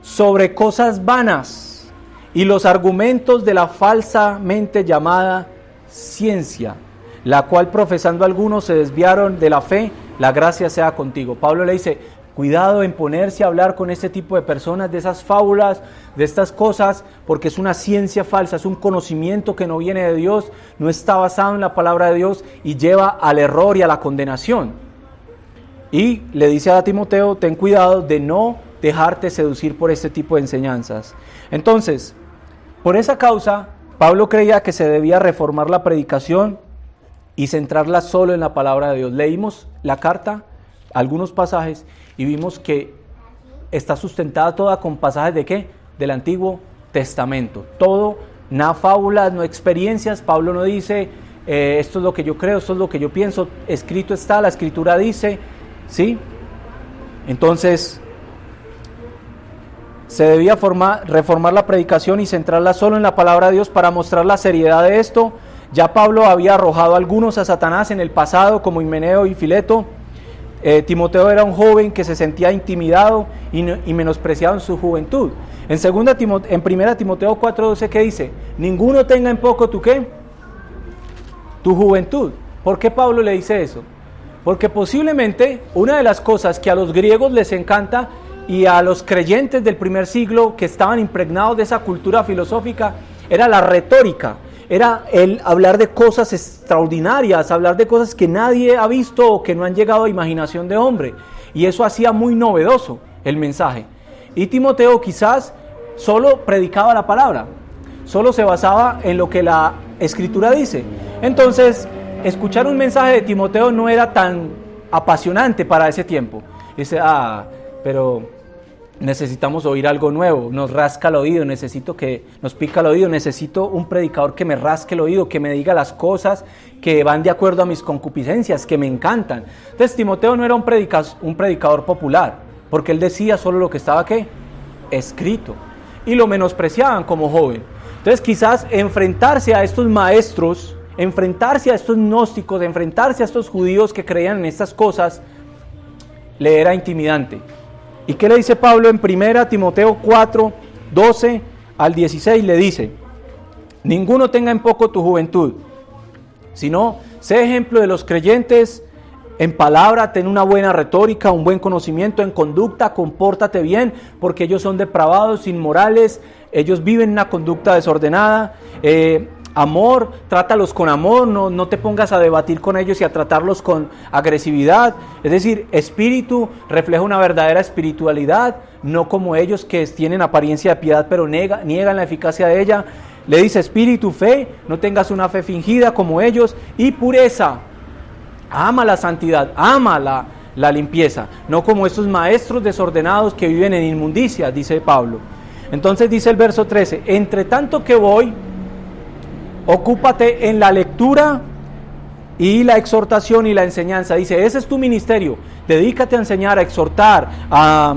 sobre cosas vanas y los argumentos de la falsamente llamada ciencia, la cual profesando algunos se desviaron de la fe. La gracia sea contigo. Pablo le dice, cuidado en ponerse a hablar con este tipo de personas, de esas fábulas, de estas cosas, porque es una ciencia falsa, es un conocimiento que no viene de Dios, no está basado en la palabra de Dios, y lleva al error y a la condenación. Y le dice a Timoteo, ten cuidado de no dejarte seducir por este tipo de enseñanzas. Entonces, por esa causa, Pablo creía que se debía reformar la predicación y centrarla solo en la palabra de Dios. Leímos la carta, algunos pasajes, y vimos que está sustentada toda con pasajes ¿de qué? Del Antiguo Testamento. Todo, nada fábulas, no experiencias. Pablo no dice, esto es lo que yo creo, esto es lo que yo pienso, escrito está, la Escritura dice, ¿sí? Entonces, se debía reformar la predicación y centrarla solo en la palabra de Dios para mostrar la seriedad de esto. Ya Pablo había arrojado a algunos a Satanás en el pasado, como Himeneo y Fileto. Timoteo era un joven que se sentía intimidado y menospreciado en su juventud. En 1 Timoteo 4:12, ¿qué dice? Ninguno tenga en poco tu ¿qué? Tu juventud. ¿Por qué Pablo le dice eso? Porque posiblemente una de las cosas que a los griegos les encanta y a los creyentes del primer siglo que estaban impregnados de esa cultura filosófica era la retórica. Era el hablar de cosas extraordinarias, hablar de cosas que nadie ha visto o que no han llegado a imaginación de hombre. Y eso hacía muy novedoso el mensaje. Y Timoteo quizás solo predicaba la palabra, solo se basaba en lo que la Escritura dice. Entonces, escuchar un mensaje de Timoteo no era tan apasionante para ese tiempo. Dice, pero necesitamos oír algo nuevo, nos rasca el oído, nos pica el oído, necesito un predicador que me rasque el oído, que me diga las cosas que van de acuerdo a mis concupiscencias, que me encantan. Entonces Timoteo no era un predicador popular, porque él decía solo lo que estaba ¿qué? Escrito, y lo menospreciaban como joven. Entonces quizás enfrentarse a estos maestros, enfrentarse a estos gnósticos, enfrentarse a estos judíos que creían en estas cosas, le era intimidante. ¿Y qué le dice Pablo en 1 Timoteo 4, 12 al 16? Le dice, ninguno tenga en poco tu juventud, sino sé ejemplo de los creyentes en palabra, ten una buena retórica, un buen conocimiento, en conducta, compórtate bien, porque ellos son depravados, inmorales, ellos viven una conducta desordenada. Amor, trátalos con amor, no te pongas a debatir con ellos y a tratarlos con agresividad. Es decir, espíritu refleja una verdadera espiritualidad, no como ellos que tienen apariencia de piedad pero niegan la eficacia de ella. Le dice espíritu, fe, no tengas una fe fingida como ellos, y pureza, ama la santidad, ama la limpieza, no como estos maestros desordenados que viven en inmundicia, dice Pablo. Entonces dice el verso 13, entre tanto que voy, ocúpate en la lectura y la exhortación y la enseñanza. Dice, ese es tu ministerio, dedícate a enseñar, a exhortar, a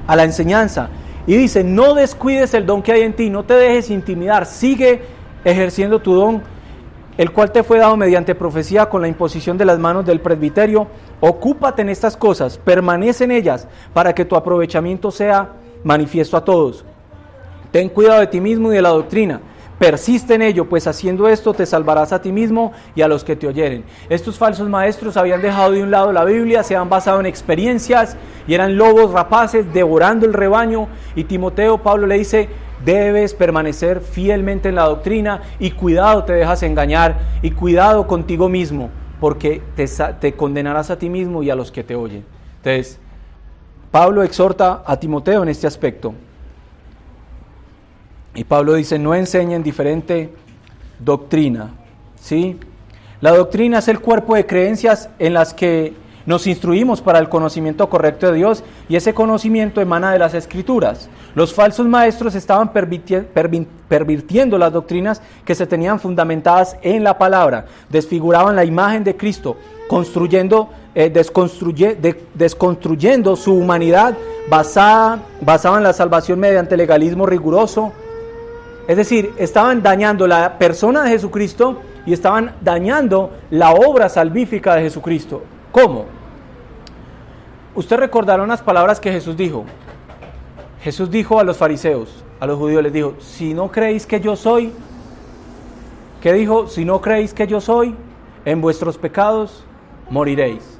la enseñanza. Y dice, no descuides el don que hay en ti, no te dejes intimidar, sigue ejerciendo tu don, el cual te fue dado mediante profecía con la imposición de las manos del presbiterio. Ocúpate en estas cosas, permanece en ellas, para que tu aprovechamiento sea manifiesto a todos. Ten cuidado de ti mismo y de la doctrina, persiste en ello, pues haciendo esto te salvarás a ti mismo y a los que te oyeren. Estos falsos maestros habían dejado de un lado la Biblia, se han basado en experiencias y eran lobos rapaces devorando el rebaño. Y Timoteo, Pablo le dice, debes permanecer fielmente en la doctrina y cuidado te dejas engañar y cuidado contigo mismo, porque te condenarás a ti mismo y a los que te oyen. Entonces, Pablo exhorta a Timoteo en este aspecto. Y Pablo dice, no enseñen diferente doctrina, ¿sí? La doctrina es el cuerpo de creencias en las que nos instruimos para el conocimiento correcto de Dios, y ese conocimiento emana de las Escrituras. Los falsos maestros estaban pervirtiendo las doctrinas que se tenían fundamentadas en la palabra, desfiguraban la imagen de Cristo, desconstruyendo su humanidad basada en la salvación mediante legalismo riguroso. Es decir, estaban dañando la persona de Jesucristo y estaban dañando la obra salvífica de Jesucristo. ¿Cómo? Usted recordará unas palabras que Jesús dijo. Jesús dijo a los fariseos, a los judíos, les dijo, si no creéis que yo soy, ¿qué dijo? Si no creéis que yo soy, en vuestros pecados moriréis.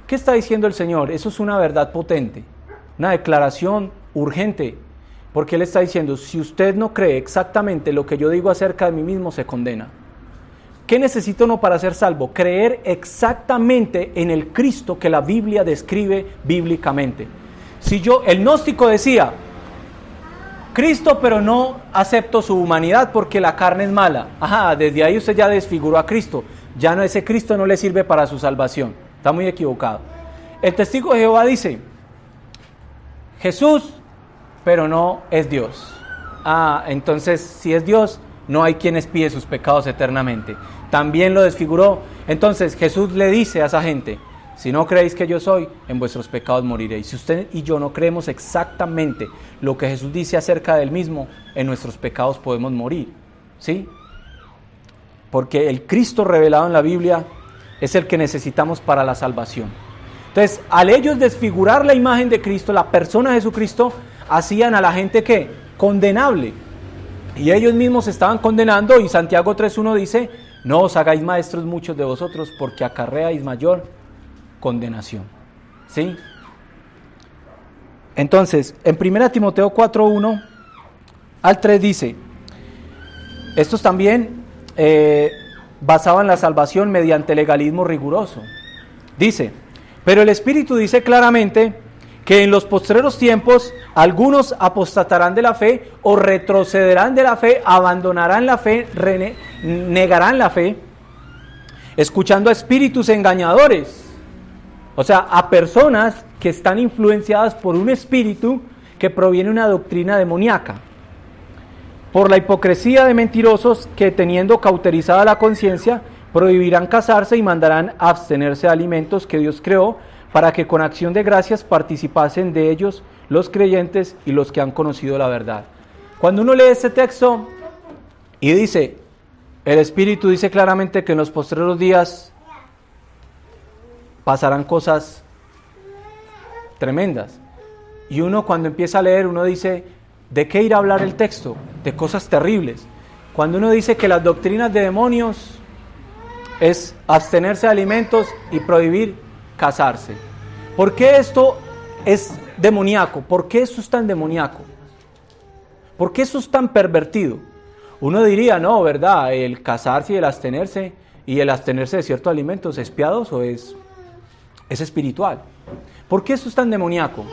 ¿Qué está diciendo el Señor? Eso es una verdad potente, una declaración urgente. Porque Él está diciendo, si usted no cree exactamente lo que yo digo acerca de mí mismo, se condena. ¿Qué necesito uno para ser salvo? Creer exactamente en el Cristo que la Biblia describe bíblicamente. Si el gnóstico decía, Cristo, pero no acepto su humanidad porque la carne es mala. Ajá, desde ahí usted ya desfiguró a Cristo. Ya no, ese Cristo no le sirve para su salvación. Está muy equivocado. El testigo de Jehová dice, Jesús, pero no es Dios. Entonces, si es Dios, no hay quien expíe sus pecados eternamente. También lo desfiguró. Entonces, Jesús le dice a esa gente, si no creéis que yo soy, en vuestros pecados moriréis. Si usted y yo no creemos exactamente lo que Jesús dice acerca del mismo, en nuestros pecados podemos morir, ¿sí? Porque el Cristo revelado en la Biblia es el que necesitamos para la salvación. Entonces, al ellos desfigurar la imagen de Cristo, la persona de Jesucristo, hacían a la gente ¿qué? Condenable. Y ellos mismos se estaban condenando, y Santiago 3:1 dice, no os hagáis maestros muchos de vosotros, porque acarreáis mayor condenación. ¿Sí? Entonces, en 1 Timoteo 4:1 al 3 dice, estos también basaban la salvación mediante legalismo riguroso. Dice, pero el Espíritu dice claramente que en los postreros tiempos algunos apostatarán de la fe o retrocederán de la fe, abandonarán la fe, negarán la fe, escuchando a espíritus engañadores. O sea, a personas que están influenciadas por un espíritu que proviene de una doctrina demoníaca. Por la hipocresía de mentirosos que, teniendo cauterizada la conciencia, prohibirán casarse y mandarán abstenerse de alimentos que Dios creó, para que con acción de gracias participasen de ellos los creyentes y los que han conocido la verdad. Cuando uno lee este texto y dice, el Espíritu dice claramente que en los postreros días pasarán cosas tremendas. Y uno cuando empieza a leer, uno dice, ¿de qué irá a hablar el texto? De cosas terribles. Cuando uno dice que las doctrinas de demonios es abstenerse de alimentos y prohibir casarse. ¿Por qué esto es demoníaco? ¿Por qué esto es tan demoníaco? ¿Por qué esto es tan pervertido? Uno diría, no, ¿verdad? El casarse y el abstenerse de ciertos alimentos es piadoso, es espiritual. ¿Por qué esto es tan demoníaco?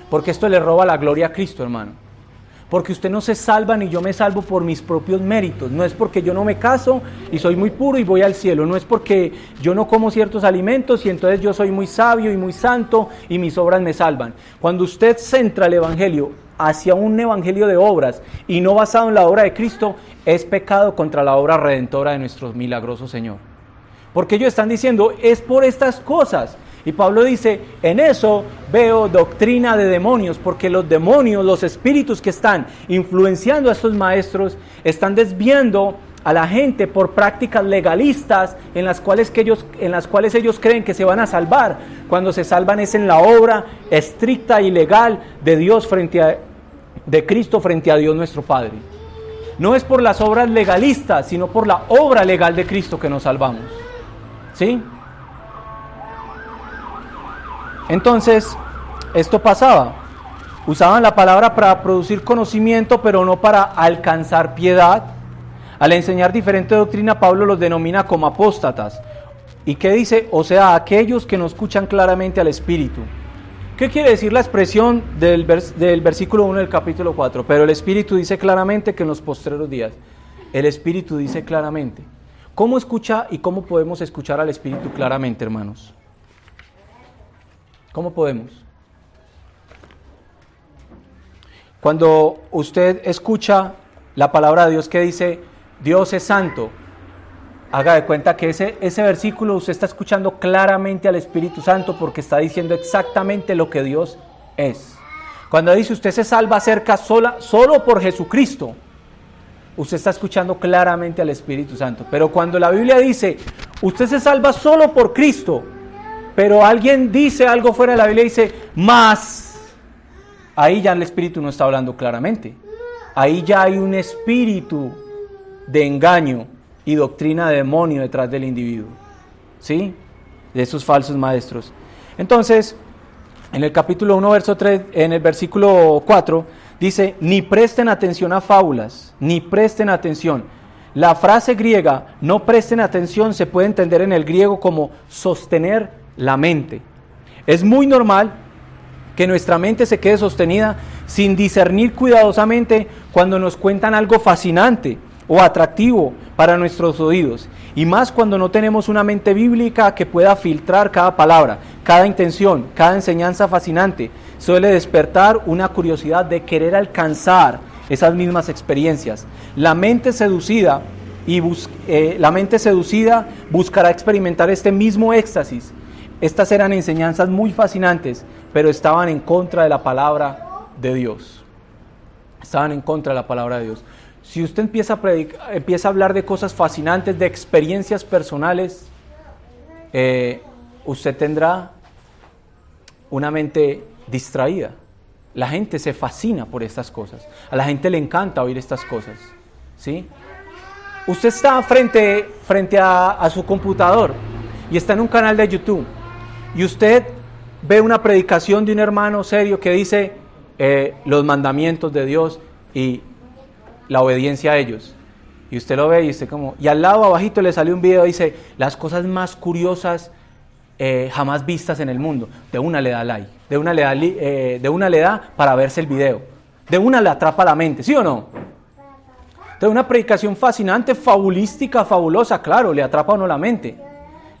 Porque esto le roba la gloria a Cristo, hermano. Porque usted no se salva ni yo me salvo por mis propios méritos. No es porque yo no me caso y soy muy puro y voy al cielo. No es porque yo no como ciertos alimentos y entonces yo soy muy sabio y muy santo y mis obras me salvan. Cuando usted centra el evangelio hacia un evangelio de obras y no basado en la obra de Cristo, es pecado contra la obra redentora de nuestro milagroso Señor. Porque ellos están diciendo, es por estas cosas. Y Pablo dice, en eso veo doctrina de demonios, porque los demonios, los espíritus que están influenciando a estos maestros, están desviando a la gente por prácticas legalistas en las cuales ellos creen que se van a salvar. Cuando se salvan es en la obra estricta y legal de Dios de Cristo frente a Dios nuestro Padre. No es por las obras legalistas, sino por la obra legal de Cristo que nos salvamos. ¿Sí? Entonces, esto pasaba. Usaban la palabra para producir conocimiento, pero no para alcanzar piedad. Al enseñar diferente doctrina, Pablo los denomina como apóstatas. ¿Y qué dice? O sea, aquellos que no escuchan claramente al Espíritu. ¿Qué quiere decir la expresión del versículo 1 del capítulo 4? Pero el Espíritu dice claramente que en los postreros días. El Espíritu dice claramente. ¿Cómo escucha y cómo podemos escuchar al Espíritu claramente, hermanos? ¿Cómo podemos? Cuando usted escucha la palabra de Dios que dice, Dios es santo, haga de cuenta que ese versículo usted está escuchando claramente al Espíritu Santo porque está diciendo exactamente lo que Dios es. Cuando dice usted se salva solo por Jesucristo, usted está escuchando claramente al Espíritu Santo. Pero cuando la Biblia dice, usted se salva solo por Cristo, pero alguien dice algo fuera de la Biblia y dice, más, ahí ya el Espíritu no está hablando claramente. Ahí ya hay un espíritu de engaño y doctrina de demonio detrás del individuo, ¿sí? De esos falsos maestros. Entonces, en el capítulo 1, verso 3, en el versículo 4, dice, ni presten atención a fábulas, ni presten atención. La frase griega, no presten atención, se puede entender en el griego como sostener la mente. Es muy normal que nuestra mente se quede sostenida sin discernir cuidadosamente cuando nos cuentan algo fascinante o atractivo para nuestros oídos, y más cuando no tenemos una mente bíblica que pueda filtrar cada palabra, cada intención, cada enseñanza fascinante. Suele despertar una curiosidad de querer alcanzar esas mismas experiencias. La mente seducida buscará experimentar este mismo éxtasis. Estas eran enseñanzas muy fascinantes, pero estaban en contra de la palabra de Dios. Estaban en contra de la palabra de Dios. Si usted empieza a hablar de cosas fascinantes, de experiencias personales, usted tendrá una mente distraída. La gente se fascina por estas cosas. A la gente le encanta oír estas cosas, ¿sí? Usted está frente a su computador y está en un canal de YouTube y usted ve una predicación de un hermano serio que dice los mandamientos de Dios y la obediencia a ellos. Y usted lo ve y usted y al lado abajito le sale un video y dice las cosas más curiosas jamás vistas en el mundo. De una le da like, de una le da para verse el video, de una le atrapa la mente, ¿sí o no? De una predicación fascinante, fabulística, fabulosa, claro, le atrapa a uno la mente,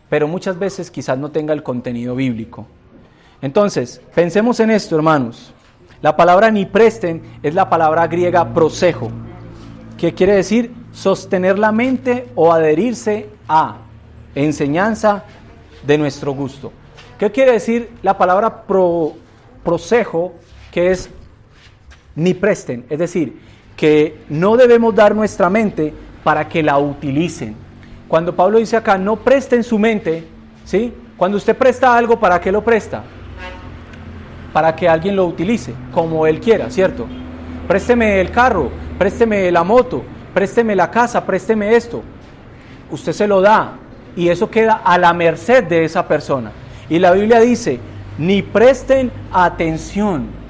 pero muchas veces quizás no tenga el contenido bíblico. Entonces, pensemos en esto, hermanos. La palabra ni presten es la palabra griega prosejo, que quiere decir sostener la mente o adherirse a enseñanza de nuestro gusto. ¿Qué quiere decir la palabra prosejo, que es ni presten? Es decir, que no debemos dar nuestra mente para que la utilicen. Cuando Pablo dice acá, no presten su mente, ¿sí? Cuando usted presta algo, ¿para qué lo presta? Para que alguien lo utilice, como él quiera, ¿cierto? Présteme el carro, présteme la moto, présteme la casa, présteme esto. Usted se lo da y eso queda a la merced de esa persona. Y la Biblia dice, ni presten atención.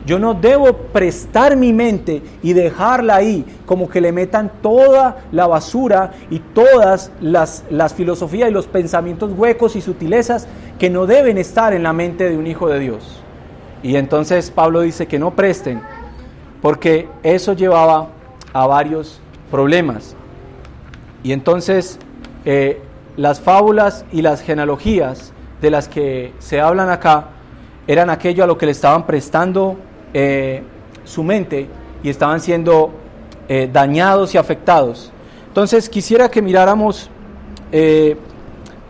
Yo no debo prestar mi mente y dejarla ahí, como que le metan toda la basura y todas las filosofías y los pensamientos huecos y sutilezas que no deben estar en la mente de un hijo de Dios. Y entonces Pablo dice que no presten, porque eso llevaba a varios problemas. Y entonces las fábulas y las genealogías de las que se hablan acá eran aquello a lo que le estaban prestando su mente y estaban siendo dañados y afectados. Entonces quisiera que miráramos,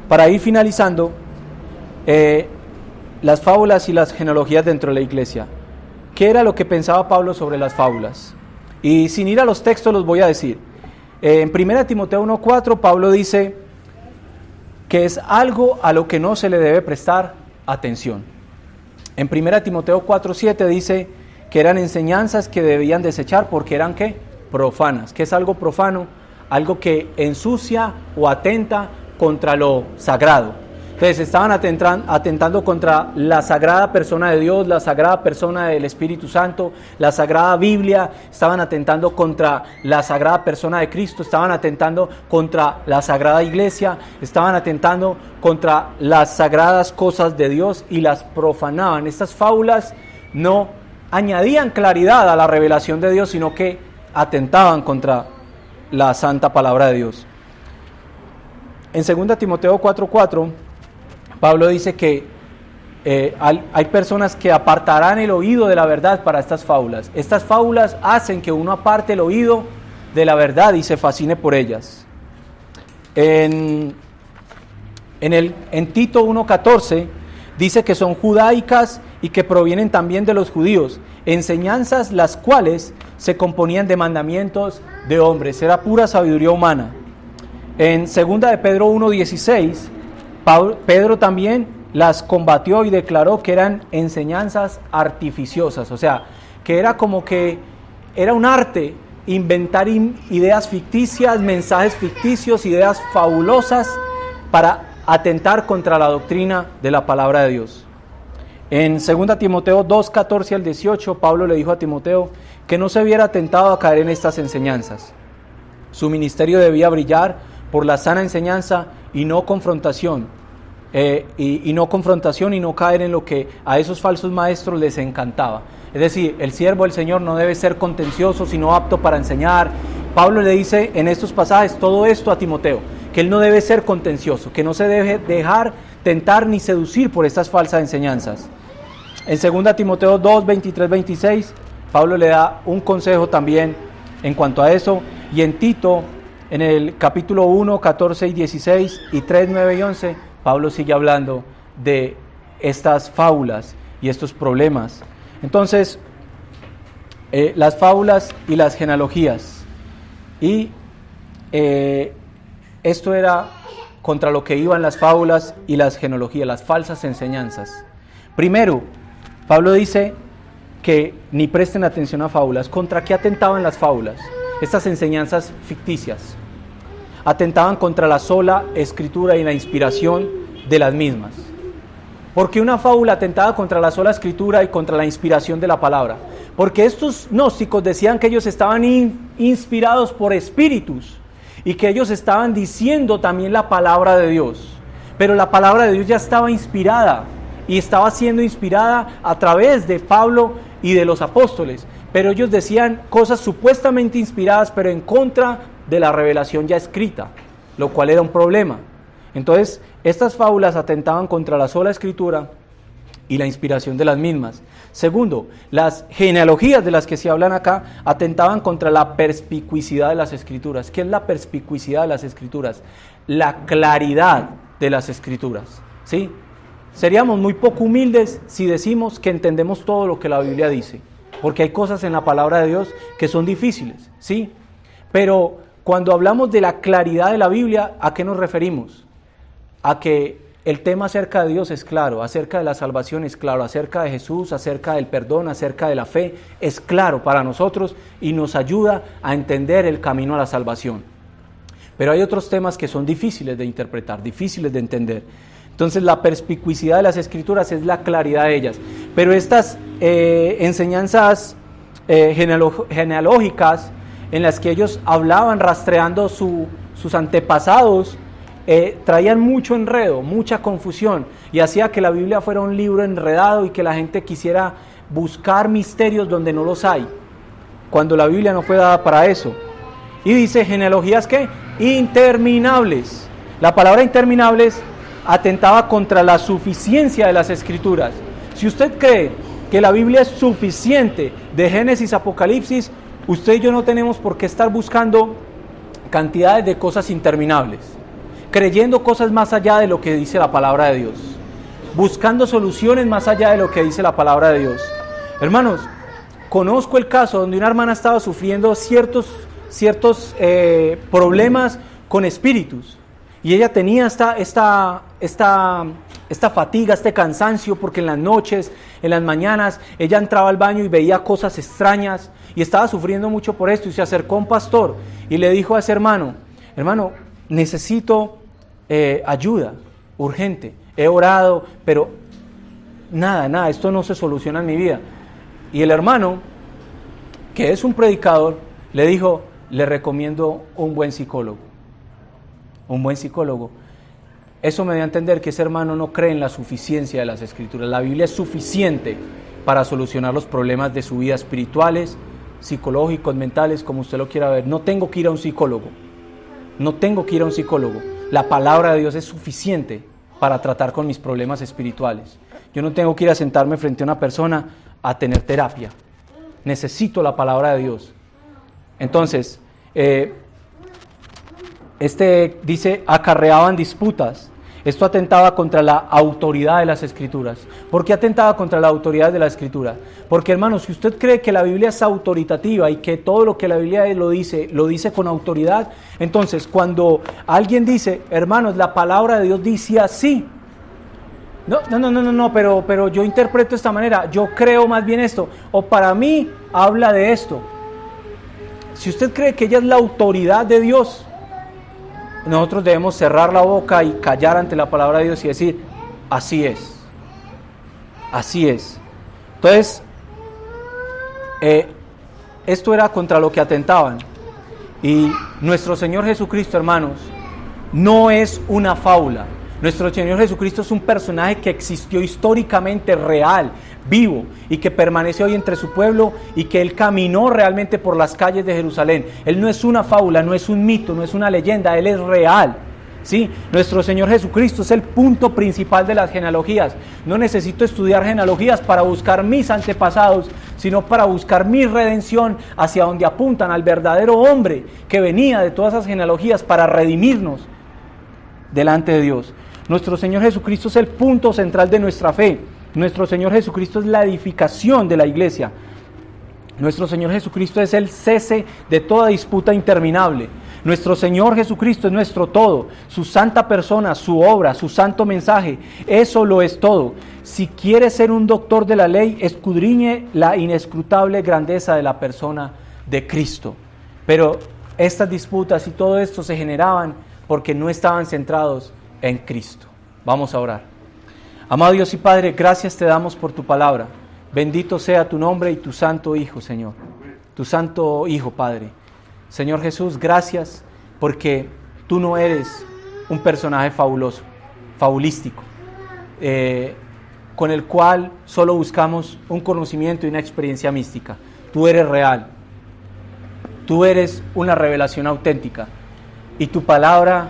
para ir finalizando, las fábulas y las genealogías dentro de la iglesia. ¿Qué era lo que pensaba Pablo sobre las fábulas? Y sin ir a los textos los voy a decir. En 1 Timoteo 1:4 Pablo dice que es algo a lo que no se le debe prestar atención. En 1 Timoteo 4:7 dice que eran enseñanzas que debían desechar porque eran ¿qué? Profanas. ¿Qué es algo profano? Algo que ensucia o atenta contra lo sagrado. Entonces estaban atentando contra la sagrada persona de Dios, la sagrada persona del Espíritu Santo, la sagrada Biblia, estaban atentando contra la sagrada persona de Cristo, estaban atentando contra la sagrada iglesia, estaban atentando contra las sagradas cosas de Dios y las profanaban. Estas fábulas no añadían claridad a la revelación de Dios, sino que atentaban contra la santa palabra de Dios. En 2 Timoteo 4:4 Pablo dice que hay personas que apartarán el oído de la verdad para estas fábulas. Estas fábulas hacen que uno aparte el oído de la verdad y se fascine por ellas. En Tito 1:14 dice que son judaicas y que provienen también de los judíos, enseñanzas las cuales se componían de mandamientos de hombres, era pura sabiduría humana. En 2 de Pedro 1:16 Pedro también las combatió y declaró que eran enseñanzas artificiosas, o sea, que era como que era un arte inventar ideas ficticias, mensajes ficticios, ideas fabulosas para atentar contra la doctrina de la palabra de Dios. En 2 Timoteo 2:14 al 18, Pablo le dijo a Timoteo que no se viera tentado a caer en estas enseñanzas. Su ministerio debía brillar por la sana enseñanza y no confrontación, y no confrontación y no caer en lo que a esos falsos maestros les encantaba. Es decir, el siervo del Señor no debe ser contencioso, sino apto para enseñar. Pablo le dice en estos pasajes todo esto a Timoteo, que él no debe ser contencioso, que no se debe dejar tentar ni seducir por estas falsas enseñanzas. En 2 Timoteo 2, 23, 26, Pablo le da un consejo también en cuanto a eso, y en Tito, en el capítulo 1, 14 y 16, y 3, 9 y 11, Pablo sigue hablando de estas fábulas y estos problemas. Entonces, las fábulas y las genealogías, y esto era contra lo que iban las fábulas y las genealogías, las falsas enseñanzas. Primero, Pablo dice que ni presten atención a fábulas. ¿Contra qué atentaban las fábulas? Estas enseñanzas ficticias. Atentaban contra la sola escritura y la inspiración de las mismas. Porque una fábula atentaba contra la sola escritura y contra la inspiración de la palabra. Porque estos gnósticos decían que ellos estaban inspirados por espíritus y que ellos estaban diciendo también la palabra de Dios. Pero la palabra de Dios ya estaba inspirada y estaba siendo inspirada a través de Pablo y de los apóstoles. Pero ellos decían cosas supuestamente inspiradas, pero en contra de la revelación ya escrita, lo cual era un problema. Entonces, estas fábulas atentaban contra la sola escritura y la inspiración de las mismas. Segundo, las genealogías de las que se hablan acá atentaban contra la perspicuidad de las escrituras. ¿Qué es la perspicuidad de las escrituras? La claridad de las escrituras, ¿sí? Seríamos muy poco humildes si decimos que entendemos todo lo que la Biblia dice, porque hay cosas en la palabra de Dios que son difíciles, ¿sí? Pero cuando hablamos de la claridad de la Biblia, ¿a qué nos referimos? A que el tema acerca de Dios es claro, acerca de la salvación es claro, acerca de Jesús, acerca del perdón, acerca de la fe, es claro para nosotros y nos ayuda a entender el camino a la salvación. Pero hay otros temas que son difíciles de interpretar, difíciles de entender. Entonces la perspicuidad de las escrituras es la claridad de ellas. Pero estas enseñanzas genealógicas en las que ellos hablaban rastreando sus antepasados, traían mucho enredo, mucha confusión, y hacía que la Biblia fuera un libro enredado y que la gente quisiera buscar misterios donde no los hay, cuando la Biblia no fue dada para eso. Y dice genealogías ¿qué? Interminables. La palabra interminables atentaba contra la suficiencia de las escrituras. Si usted cree que la Biblia es suficiente de Génesis a Apocalipsis, usted y yo no tenemos por qué estar buscando cantidades de cosas interminables, creyendo cosas más allá de lo que dice la palabra de Dios, buscando soluciones más allá de lo que dice la palabra de Dios. Hermanos, conozco el caso donde una hermana estaba sufriendo ciertos problemas con espíritus, y ella tenía esta fatiga, este cansancio, porque en las noches, en las mañanas, ella entraba al baño y veía cosas extrañas, y estaba sufriendo mucho por esto, y se acercó a un pastor, y le dijo a ese hermano, necesito ayuda, urgente, he orado, pero nada, esto no se soluciona en mi vida. Y el hermano, que es un predicador, le dijo, le recomiendo un buen psicólogo. Un buen psicólogo. Eso me da a entender que ese hermano no cree en la suficiencia de las escrituras. La Biblia es suficiente para solucionar los problemas de su vida espirituales, psicológicos, mentales, como usted lo quiera ver. No tengo que ir a un psicólogo. La palabra de Dios es suficiente para tratar con mis problemas espirituales. Yo no tengo que ir a sentarme frente a una persona a tener terapia. Necesito la palabra de Dios. Entonces, dice, acarreaban disputas. Esto atentaba contra la autoridad de las Escrituras. ¿Por qué atentaba contra la autoridad de la Escritura? Porque, hermanos, si usted cree que la Biblia es autoritativa y que todo lo que la Biblia lo dice con autoridad, entonces cuando alguien dice, hermanos, la palabra de Dios dice así, no, pero yo interpreto de esta manera, yo creo más bien esto, o para mí habla de esto. Si usted cree que ella es la autoridad de Dios, nosotros debemos cerrar la boca y callar ante la palabra de Dios y decir, así es. Entonces, esto era contra lo que atentaban. Y nuestro Señor Jesucristo, hermanos, no es una fábula, Nuestro Señor Jesucristo es un personaje que existió históricamente, real, vivo, y que permanece hoy entre su pueblo, y que Él caminó realmente por las calles de Jerusalén. Él no es una fábula, no es un mito, no es una leyenda, Él es real. ¿Sí? Nuestro Señor Jesucristo es el punto principal de las genealogías. No necesito estudiar genealogías para buscar mis antepasados, sino para buscar mi redención hacia donde apuntan al verdadero hombre que venía de todas esas genealogías para redimirnos delante de Dios. Nuestro Señor Jesucristo es el punto central de nuestra fe. Nuestro Señor Jesucristo es la edificación de la iglesia. Nuestro Señor Jesucristo es el cese de toda disputa interminable. Nuestro Señor Jesucristo es nuestro todo. Su santa persona, su obra, su santo mensaje, eso lo es todo. Si quiere ser un doctor de la ley, escudriñe la inescrutable grandeza de la persona de Cristo. Pero estas disputas y todo esto se generaban porque no estaban centrados en Cristo. Vamos a orar. Amado Dios y Padre, gracias te damos por tu palabra. Bendito sea tu nombre y tu santo Hijo, Señor. Tu santo Hijo, Padre. Señor Jesús, gracias porque tú no eres un personaje fabuloso, fabulístico, con el cual solo buscamos un conocimiento y una experiencia mística. Tú eres real. Tú eres una revelación auténtica. Y tu palabra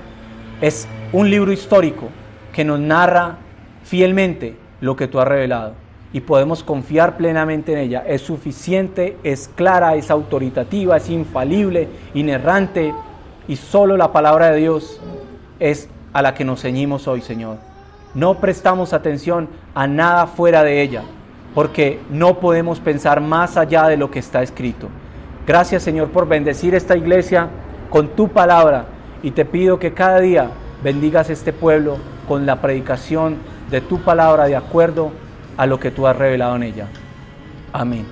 es un libro histórico que nos narra fielmente lo que tú has revelado. Y podemos confiar plenamente en ella. Es suficiente, es clara, es autoritativa, es infalible, inerrante. Y solo la palabra de Dios es a la que nos ceñimos hoy, Señor. No prestamos atención a nada fuera de ella, porque no podemos pensar más allá de lo que está escrito. Gracias, Señor, por bendecir esta iglesia con tu palabra. Y te pido que cada día bendigas este pueblo con la predicación de tu palabra de acuerdo a lo que tú has revelado en ella. Amén.